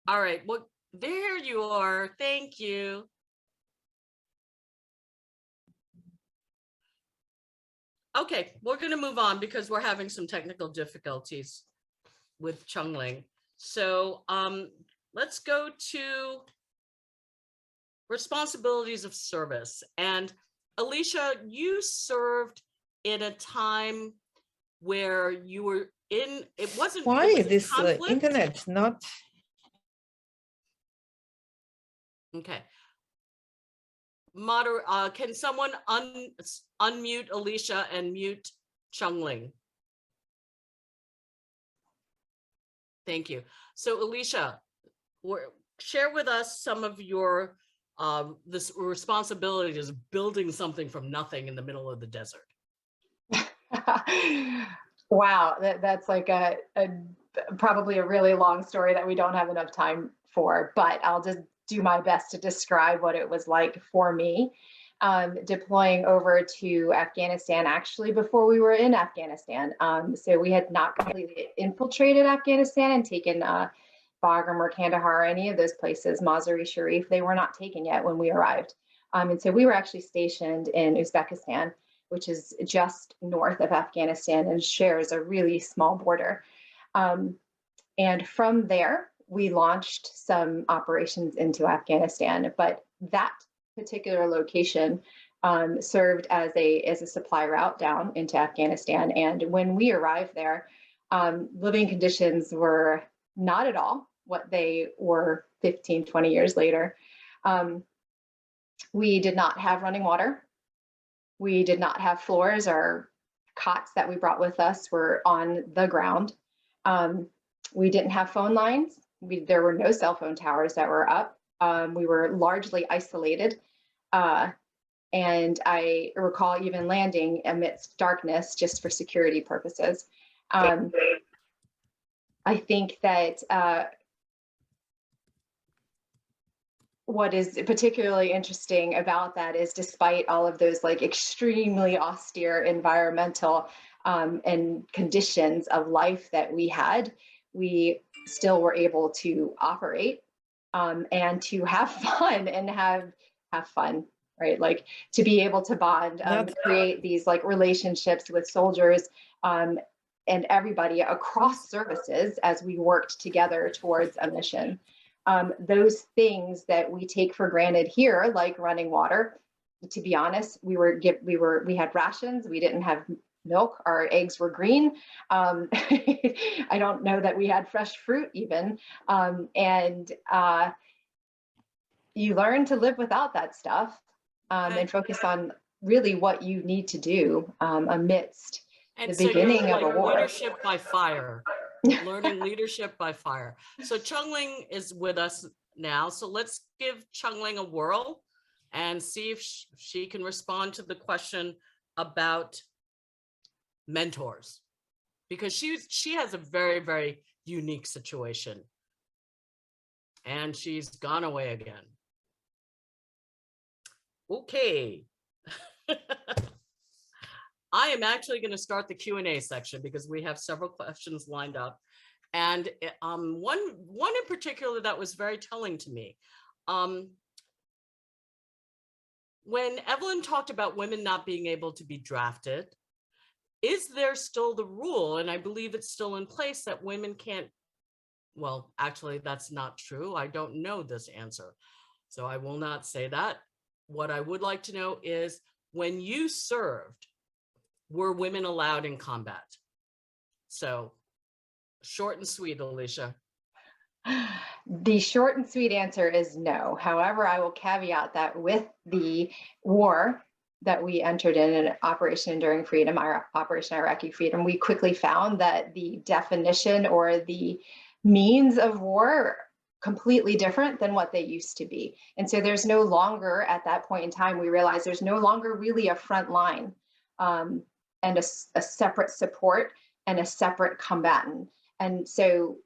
All right, well, there you are. Thank you. Okay, we're going to move on because we're having some technical difficulties with Chunlin. So let's go to responsibilities of service. And Alicia, you served in a time where you were in, it wasn't. Why it was this conflict? internet not? Okay. Can someone unmute Alicia and mute Chunlin? Thank you. So Alicia, share with us some of your this responsibility is building something from nothing in the middle of the desert. Wow, that's like a probably a really long story that we don't have enough time for, but I'll just do my best to describe what it was like for me deploying over to Afghanistan, actually before we were in Afghanistan. So we had not completely infiltrated Afghanistan and taken Bagram or Kandahar or any of those places, Mazar-e-Sharif, they were not taken yet when we arrived. And so we were actually stationed in Uzbekistan, which is just north of Afghanistan and shares a really small border. And from there, we launched some operations into Afghanistan, but that particular location served as a supply route down into Afghanistan. And when we arrived there, living conditions were not at all what they were 15, 20 years later. We did not have running water. We did not have floors. Our cots that we brought with us were on the ground. We didn't have phone lines. There were no cell phone towers that were up. We were largely isolated. And I recall even landing amidst darkness just for security purposes. I think that what is particularly interesting about that is despite all of those like extremely austere environmental and conditions of life that we had, we still were able to operate and to have fun and have fun, right? Like to be able to bond, create these like relationships with soldiers and everybody across services as we worked together towards a mission. Those things that we take for granted here, like running water, to be honest, we had rations, we didn't have milk. Our eggs were green. I don't know that we had fresh fruit even. You learn to live without that stuff and focus on really what you need to do amidst the beginning of a war. Leadership by fire, learning leadership by fire. So Chunlin is with us now. So let's give Chunlin a whirl and see if she can respond to the question about mentors, because she has a very, very unique situation. And she's gone away again. Okay. I am actually going to start the Q&A section because we have several questions lined up. And one in particular that was very telling to me. When Evelyn talked about women not being able to be drafted, is there still the rule, and I believe it's still in place, that women can't, well, actually, that's not true. I don't know this answer, so I will not say that. What I would like to know is, when you served, were women allowed in combat? So short and sweet, Alicia. The short and sweet answer is no. However, I will caveat that with the war that we entered in Operation Enduring Freedom, our Operation Iraqi Freedom, we quickly found that the definition or the means of war completely different than what they used to be. And so there's no longer, at that point in time, we realized there's no longer really a front line and a separate support and a separate combatant. And so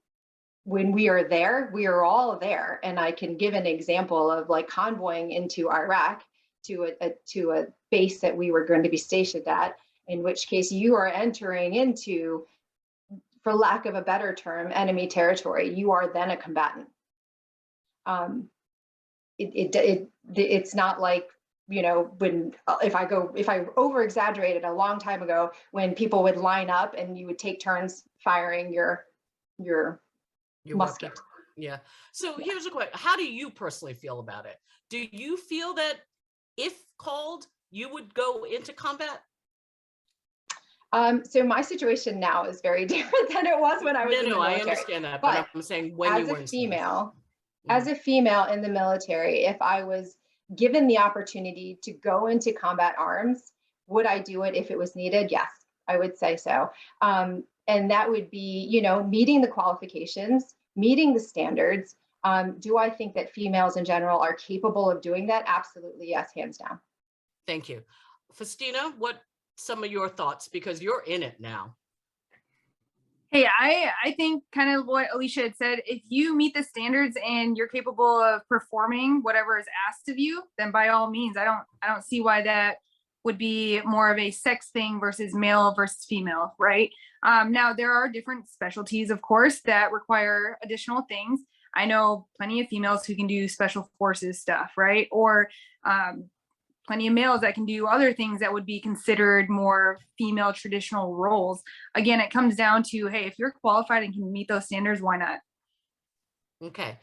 when we are there, we are all there. And I can give an example of like convoying into Iraq to a base that we were going to be stationed at, in which case you are entering into, for lack of a better term, enemy territory. You are then a combatant. It's not like, you know, when if I over exaggerated a long time ago, when people would line up and you would take turns firing your musket. Yeah. So here's a question. How do you personally feel about it? Do you feel that if called, you would go into combat? So my situation now is very different than it was when I was in the military. I understand that, but I'm saying when you were in female, as a female in the military, if I was given the opportunity to go into combat arms, would I do it if it was needed? Yes, I would say so. And that would be, you know, meeting the qualifications, meeting the standards. Do I think that females in general are capable of doing that? Absolutely, yes, hands down. Thank you. Faustina, what some of your thoughts, because you're in it now? Hey, I think kind of what Alicia had said, if you meet the standards and you're capable of performing whatever is asked of you, then by all means, I don't see why that would be more of a sex thing versus male versus female, right? Now, there are different specialties, of course, that require additional things. I know plenty of females who can do special forces stuff, right? Or plenty of males that can do other things that would be considered more female traditional roles. Again, it comes down to, hey, if you're qualified and can meet those standards, why not? Okay.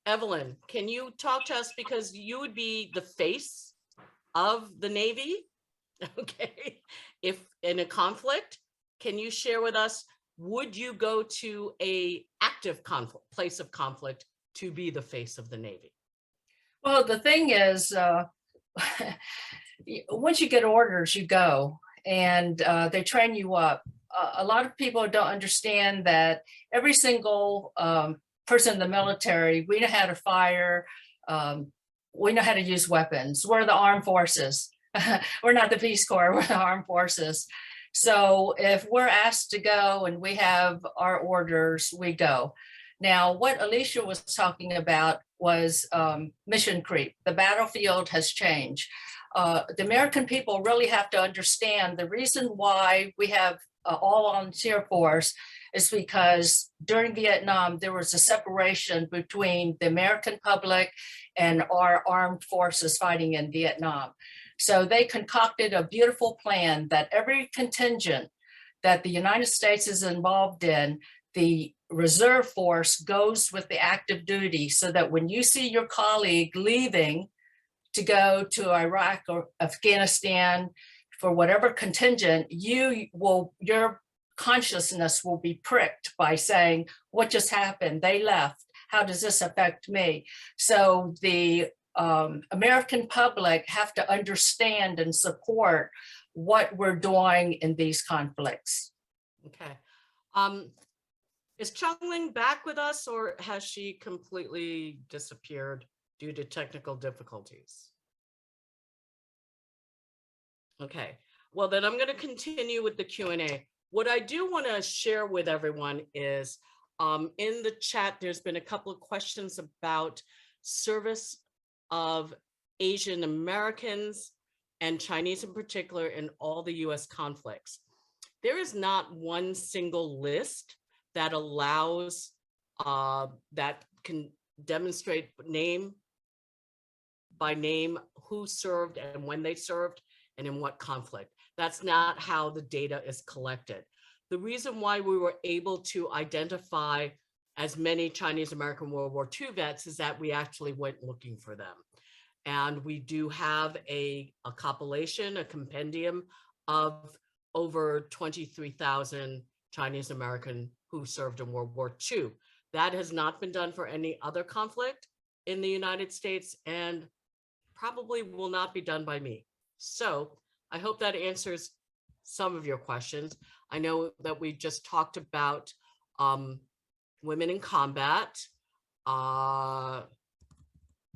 Evelyn, can you talk to us, because you would be the face of the Navy, okay? If in a conflict, can you share with us, would you go to a active conflict, place of conflict, to be the face of the Navy? Well, the thing is, once you get orders, you go, and they train you up. A lot of people don't understand that every single person in the military, we know how to fire, we know how to use weapons. We're the armed forces. We're not the Peace Corps, we're the armed forces. So if we're asked to go and we have our orders, we go. Now, what Alicia was talking about was mission creep. The battlefield has changed. The American people really have to understand the reason why we have all volunteer force is because during Vietnam, there was a separation between the American public and our armed forces fighting in Vietnam. So they concocted a beautiful plan that every contingent that the United States is involved in, the reserve force goes with the active duty, so that when you see your colleague leaving to go to Iraq or Afghanistan, for whatever contingent, your consciousness will be pricked by saying, what just happened? They left. How does this affect me? So the American public have to understand and support what we're doing in these conflicts. Okay. Is Chunlin back with us, or has she completely disappeared due to technical difficulties? Okay, well then I'm going to continue with the Q&A. What I do want to share with everyone is in the chat, there's been a couple of questions about service of Asian Americans and Chinese in particular in all the US conflicts. There is not one single list that allows, that can demonstrate name by name who served and when they served and in what conflict. That's not how the data is collected. The reason why we were able to identify as many Chinese American World War II vets is that we actually went looking for them. And we do have a compilation, a compendium of over 23,000 Chinese American who served in World War II. That has not been done for any other conflict in the United States and probably will not be done by me. So I hope that answers some of your questions. I know that we just talked about women in combat.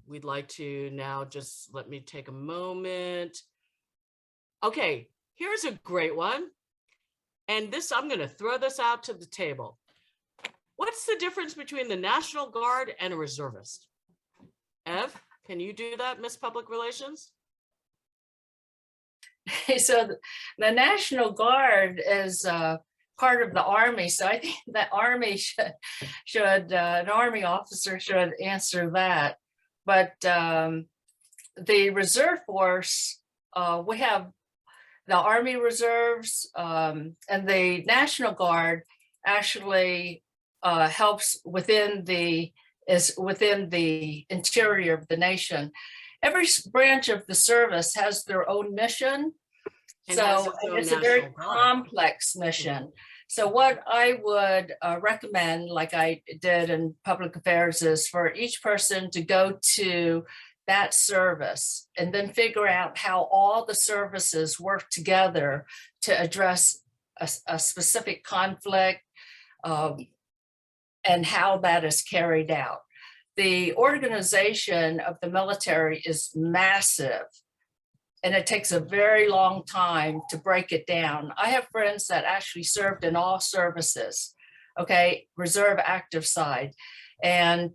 We'd like to now just let me take a moment. Okay, here's a great one. And this, I'm going to throw this out to the table. What's the difference between the National Guard and a reservist? Ev, can you do that, Miss Public Relations? So the National Guard is part of the Army. So I think the Army should an Army officer should answer that. But the Reserve Force, we have the Army Reserves, and the National Guard actually helps within the interior of the nation. Every branch of the service has their own mission. And So it's a very complex mission. So what I would recommend, like I did in public affairs, is for each person to go to that service and then figure out how all the services work together to address a specific conflict and how that is carried out. The organization of the military is massive, and it takes a very long time to break it down. I have friends that actually served in all services, okay, reserve active side. And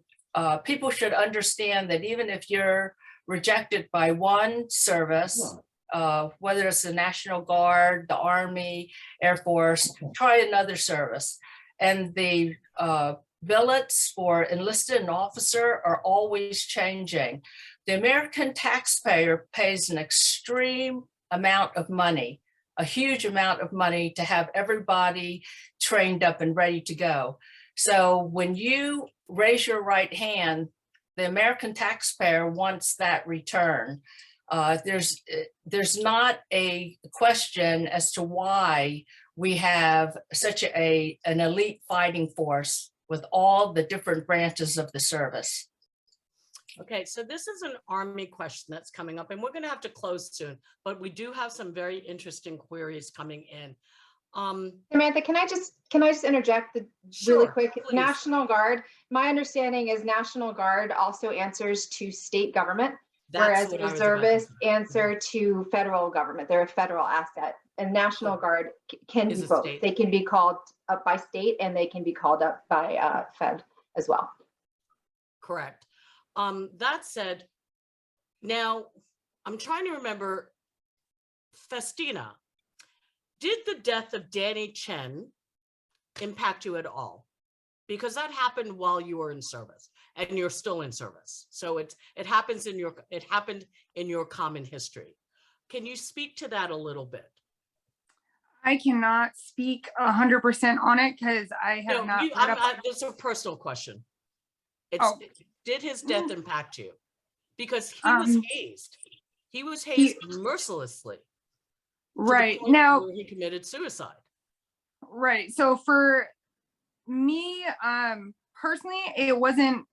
people should understand that even if you're rejected by one service, whether it's the National Guard, the Army, Air Force, try another service. And the billets for enlisted and officer are always changing. The American taxpayer pays an extreme amount of money, a huge amount of money to have everybody trained up and ready to go. So when you raise your right hand, the American taxpayer wants that return. There's not a question as to why we have such an elite fighting force with all the different branches of the service. Okay, so this is an Army question that's coming up, and we're going to have to close soon, but we do have some very interesting queries coming in. Samantha, can I just interject really quick? Please. National Guard, my understanding is National Guard also answers to state government, That's whereas what I was about to reservists say. answer to federal government. They're a federal asset. And National Guard can Is be a both. state. They can be called up by state and they can be called up by Fed as well. Correct. That said, now I'm trying to remember, Faustina, did the death of Danny Chen impact you at all? Because that happened while you were in service, and you're still in service. So it happened in your common history. Can you speak to that a little bit? I cannot speak 100% on it because I have not. It's a personal question. Oh. Did his death impact you? Because he was hazed. He was hazed mercilessly. Right. point Now, where he committed suicide. right. So for me, personally, it wasn't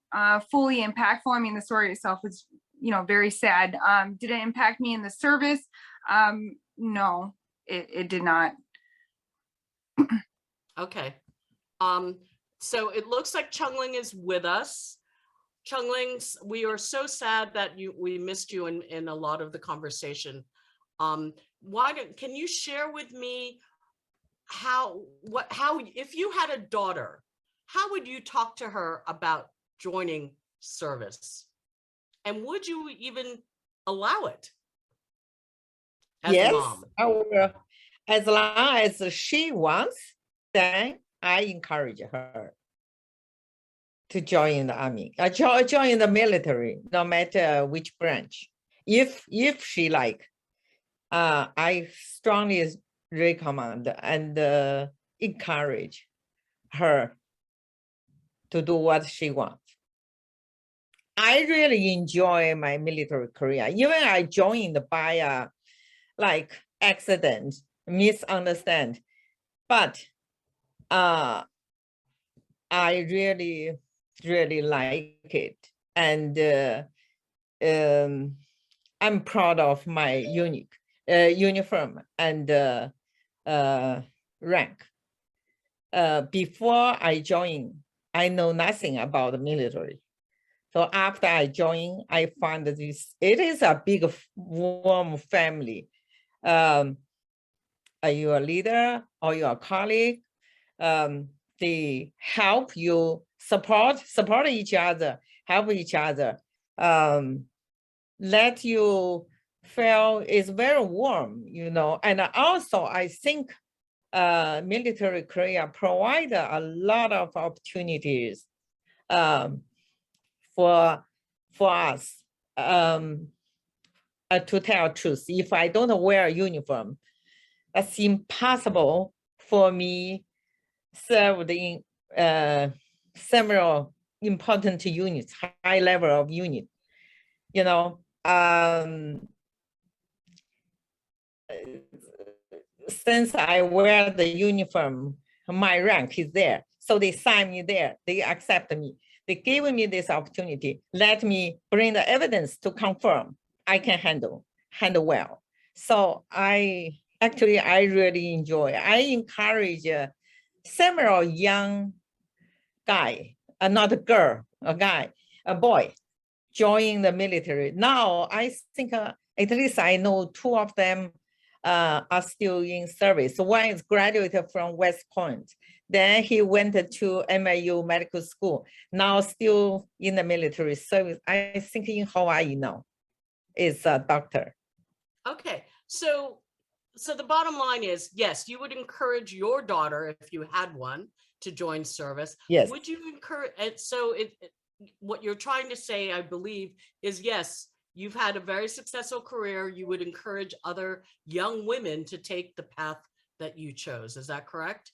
fully impactful. I mean, the story itself was, you know, very sad. Did it impact me in the service? No, it did not. Okay. So it looks like Chunlin is with us. Chunlin, we are so sad that we missed you in a lot of the conversation. Can you share with me how if you had a daughter, how would you talk to her about joining service? And would you even allow it as a Yes, mom? I will. As long as she wants, then I encourage her to join the army, join the military, no matter which branch. If she like, I strongly recommend and encourage her to do what she wants. I really enjoy my military career. Even I joined by like accident, misunderstand, but I really like it, and I'm proud of my uniform and rank. Before I joined, I know nothing about the military. So after I joined, I found this, it is a big, warm family. Are you a leader or your colleague? They help you, support each other, help each other. Let you feel it's very warm, you know. And also I think military career provide a lot of opportunities for us. To tell truth, if I don't wear a uniform, it's impossible for me served in several important units, high level of unit, you know. Since I wear the uniform, my rank is there. So they sign me there, they accept me. They gave me this opportunity, let me bring the evidence to confirm I can handle well. So I really enjoy. I encourage several young guy, not a girl, a guy, a boy, join the military. Now I think at least I know 2 of them are still in service. One is graduated from West Point. Then he went to MIU Medical School. Now still in the military service. I think in Hawaii now is a doctor. Okay, so the bottom line is, yes, you would encourage your daughter, if you had one, to join service. Yes. Would you encourage? And so what you're trying to say, I believe, is yes, you've had a very successful career. You would encourage other young women to take the path that you chose. Is that correct?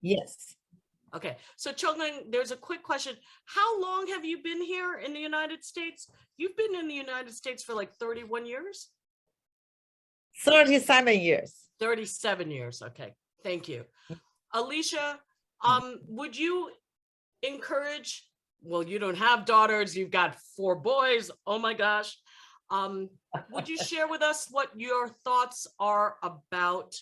Yes. Okay, so Chunlin, there's a quick question. How long have you been here in the United States? You've been in the United States for like 31 years? 37 years. 37 years. Okay, thank you. Alicia, would you encourage, well, you don't have daughters, you've got 4 boys. Oh my gosh. Would you share with us what your thoughts are about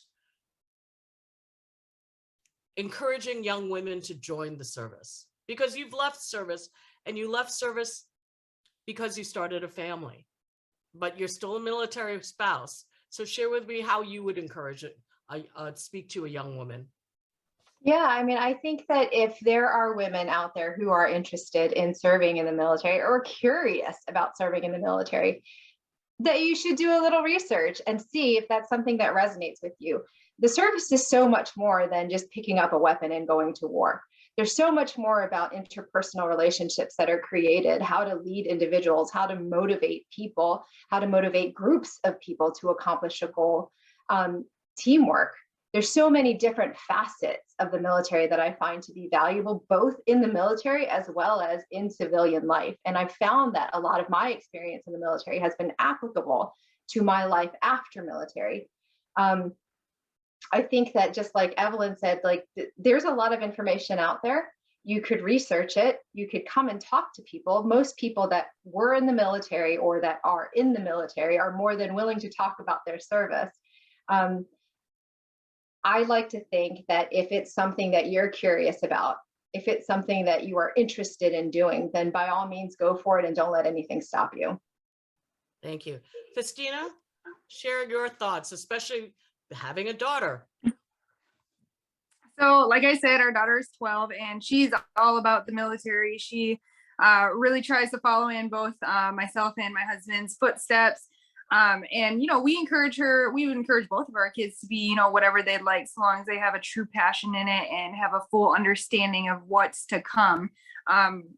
encouraging young women to join the service? Because you've left service, and you left service because you started a family, but you're still a military spouse. So share with me how you would encourage it, speak to a young woman. Yeah, I mean, I think that if there are women out there who are interested in serving in the military or curious about serving in the military, that you should do a little research and see if that's something that resonates with you. The service is so much more than just picking up a weapon and going to war. There's so much more about interpersonal relationships that are created, how to lead individuals, how to motivate people, how to motivate groups of people to accomplish a goal, teamwork. There's so many different facets of the military that I find to be valuable, both in the military as well as in civilian life. And I've found that a lot of my experience in the military has been applicable to my life after military. I think that just like Evelyn said, like there's a lot of information out there. You could research it. You could come and talk to people. Most people that were in the military or that are in the military are more than willing to talk about their service. I like to think that if it's something that you're curious about, if it's something that you are interested in doing, then by all means go for it and don't let anything stop you. Thank you. Faustina, share your thoughts, especially having a daughter. So like I said, our daughter is 12 and she's all about the military. She really tries to follow in both myself and my husband's footsteps. And, you know, we would encourage both of our kids to be, you know, whatever they'd like, so long as they have a true passion in it and have a full understanding of what's to come.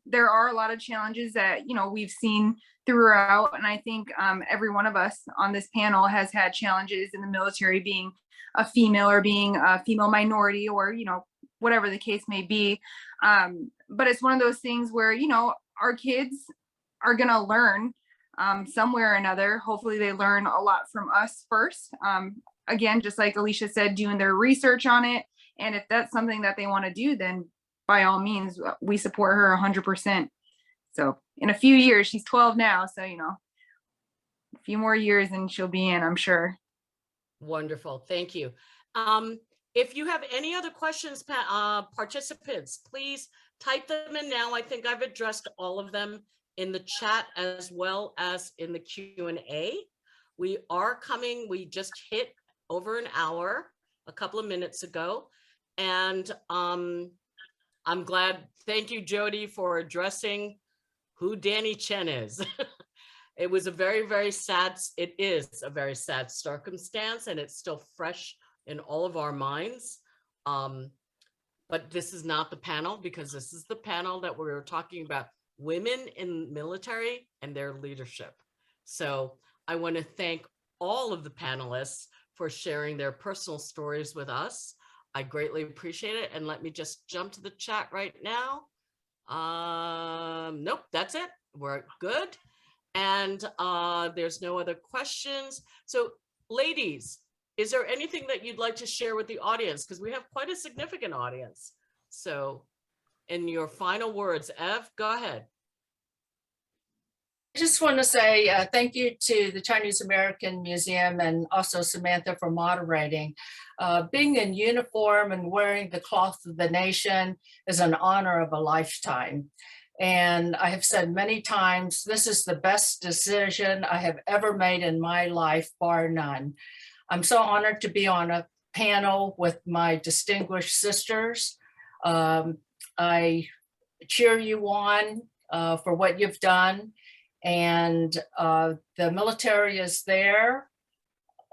There are a lot of challenges that, you know, we've seen throughout. And I think every one of us on this panel has had challenges in the military, being a female or being a female minority, or, you know, whatever the case may be. But it's one of those things where, you know, our kids are going to learn somewhere or another. Hopefully they learn a lot from us first. Again, just like Alicia said, doing their research on it. And if that's something that they want to do, then by all means, we support her 100%. So in a few years, she's 12 now. So, you know, a few more years and she'll be in, I'm sure. Wonderful. Thank you. If you have any other questions, participants, please type them in now. I think I've addressed all of them in the chat as well as in the Q&A. We just hit over an hour a couple of minutes ago. And I'm glad, thank you, Jody, for addressing who Danny Chen is. It was a very, very sad, it is a very sad circumstance, and it's still fresh in all of our minds. But this is not the panel, because this is the panel that we're talking about women in military and their leadership. So I want to thank all of the panelists for sharing their personal stories with us. I greatly appreciate it. And let me just jump to the chat right now. Nope, that's it. We're good. And there's no other questions. So ladies, is there anything that you'd like to share with the audience? Because we have quite a significant audience. So in your final words, Ev, go ahead. I just want to say thank you to the Chinese American Museum and also Samantha for moderating. Being in uniform and wearing the cloth of the nation is an honor of a lifetime. And I have said many times, this is the best decision I have ever made in my life, bar none. I'm so honored to be on a panel with my distinguished sisters. I cheer you on for what you've done. And the military is there.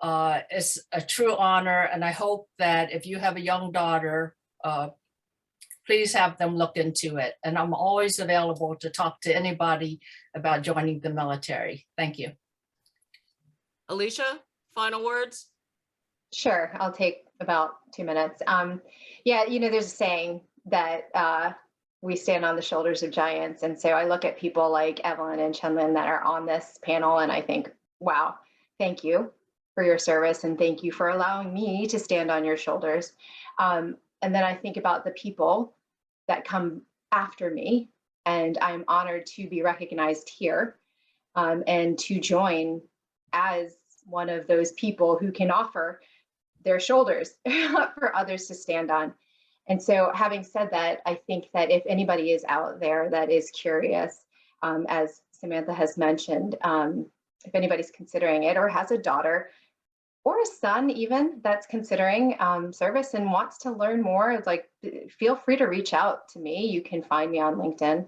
It's a true honor. And I hope that if you have a young daughter, please have them look into it. And I'm always available to talk to anybody about joining the military. Thank you. Alicia, final words? Sure, I'll take about 2 minutes. Yeah, you know, there's a saying that we stand on the shoulders of giants. And so I look at people like Evelyn and Chunlin that are on this panel, and I think, wow, thank you for your service. And thank you for allowing me to stand on your shoulders. And then I think about the people that come after me, and I'm honored to be recognized here and to join as one of those people who can offer their shoulders for others to stand on. And so having said that, I think that if anybody is out there that is curious, as Samantha has mentioned, if anybody's considering it or has a daughter or a son even that's considering service and wants to learn more, it's like, feel free to reach out to me. You can find me on LinkedIn.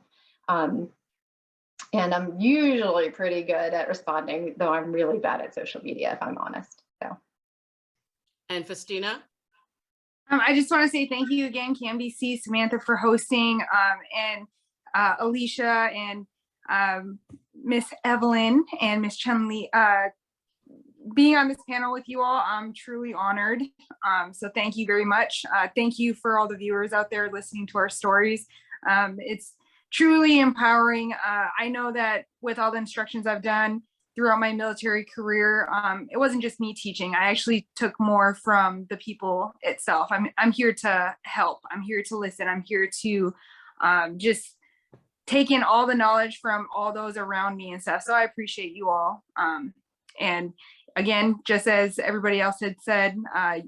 And I'm usually pretty good at responding, though I'm really bad at social media, if I'm honest. So. And Faustina? I just want to say thank you again, CAMDC, Samantha, for hosting, and Alicia and Miss Evelyn and Miss Chunlin. Being on this panel with you all, I'm truly honored. So thank you very much. Thank you for all the viewers out there listening to our stories. It's truly empowering. I know that with all the instructions I've done, throughout my military career, it wasn't just me teaching. I actually took more from the people itself. I'm here to help. I'm here to listen. I'm here to just take in all the knowledge from all those around me and stuff. So I appreciate you all. And again, just as everybody else had said,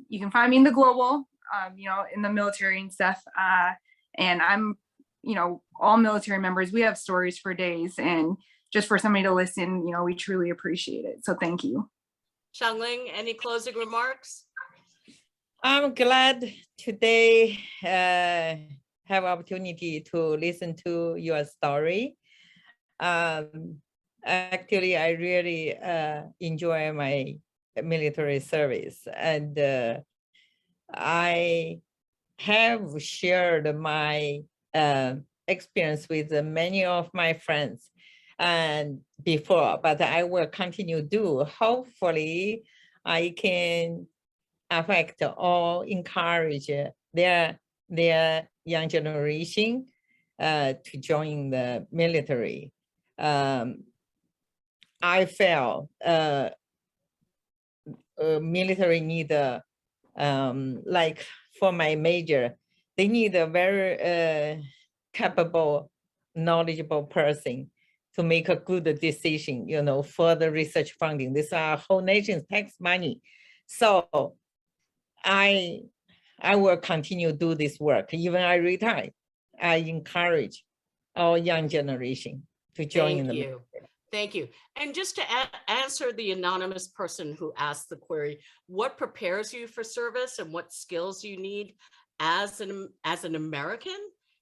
you can find me in the global, in the military and stuff. And I'm, all military members, we have stories for days, and just for somebody to listen, we truly appreciate it. So thank you. Chunlin, any closing remarks? I'm glad today have opportunity to listen to your story. Actually, I really enjoy my military service, and I have shared my experience with many of my friends and before, but I will continue to. Hopefully, I can affect or encourage their young generation to join the military. I felt military need like for my major, they need a very capable, knowledgeable person to make a good decision, for the research funding. This is our whole nation's tax money. So I will continue to do this work. Even I retire, I encourage our young generation to join Thank the you. Thank you. And just to answer the anonymous person who asked the query, what prepares you for service and what skills you need as an American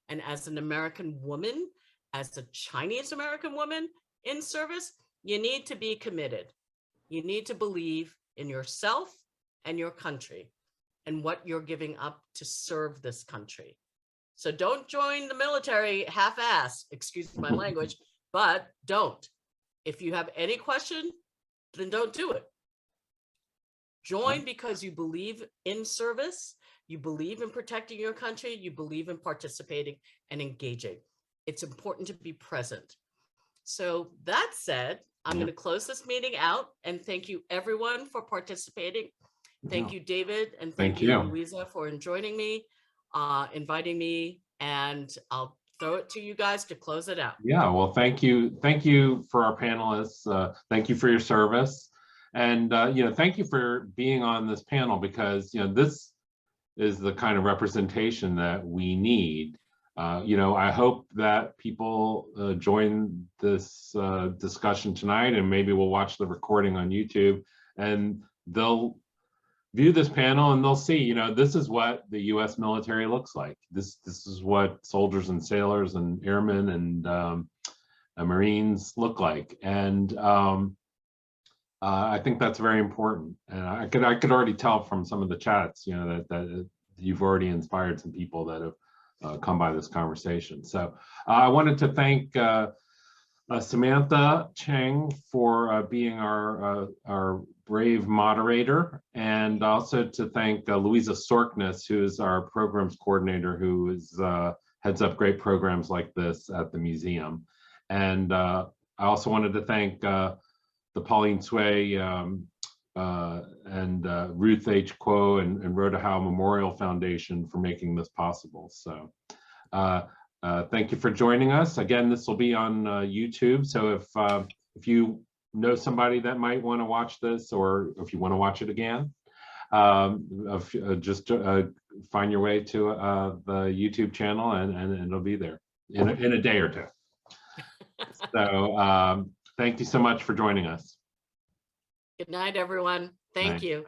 and as an American woman, as a Chinese American woman in service? You need to be committed. You need to believe in yourself and your country and what you're giving up to serve this country. So don't join the military half-assed, excuse my language, but don't. If you have any question, then don't do it. Join because you believe in service, you believe in protecting your country, you believe in participating and engaging. It's important to be present. So that said, I'm going to close this meeting out and thank you everyone for participating. Thank you, David, and thank you, Louisa, for joining me, inviting me, and I'll throw it to you guys to close it out. Yeah, well, thank you. Thank you for our panelists. Thank you for your service. And, thank you for being on this panel because, this is the kind of representation that we need. I hope that people join this discussion tonight, and maybe we'll watch the recording on YouTube, and they'll view this panel and they'll see, this is what the U.S. military looks like. This is what soldiers and sailors and airmen and Marines look like. And I think that's very important. And I could already tell from some of the chats, that you've already inspired some people that have come by this conversation. So I wanted to thank Samantha Cheng for being our brave moderator, and also to thank Louisa Sorkness, who is our programs coordinator, who is heads up great programs like this at the museum. And I also wanted to thank the Pauline Tsui and Ruth H. Kuo and Rhoda Howe Memorial Foundation for making this possible. So thank you for joining us. Again, this will be on YouTube. So if you know somebody that might want to watch this, or if you want to watch it again, just find your way to the YouTube channel and it'll be there in a day or two. So thank you so much for joining us. Good night, everyone. Thank you.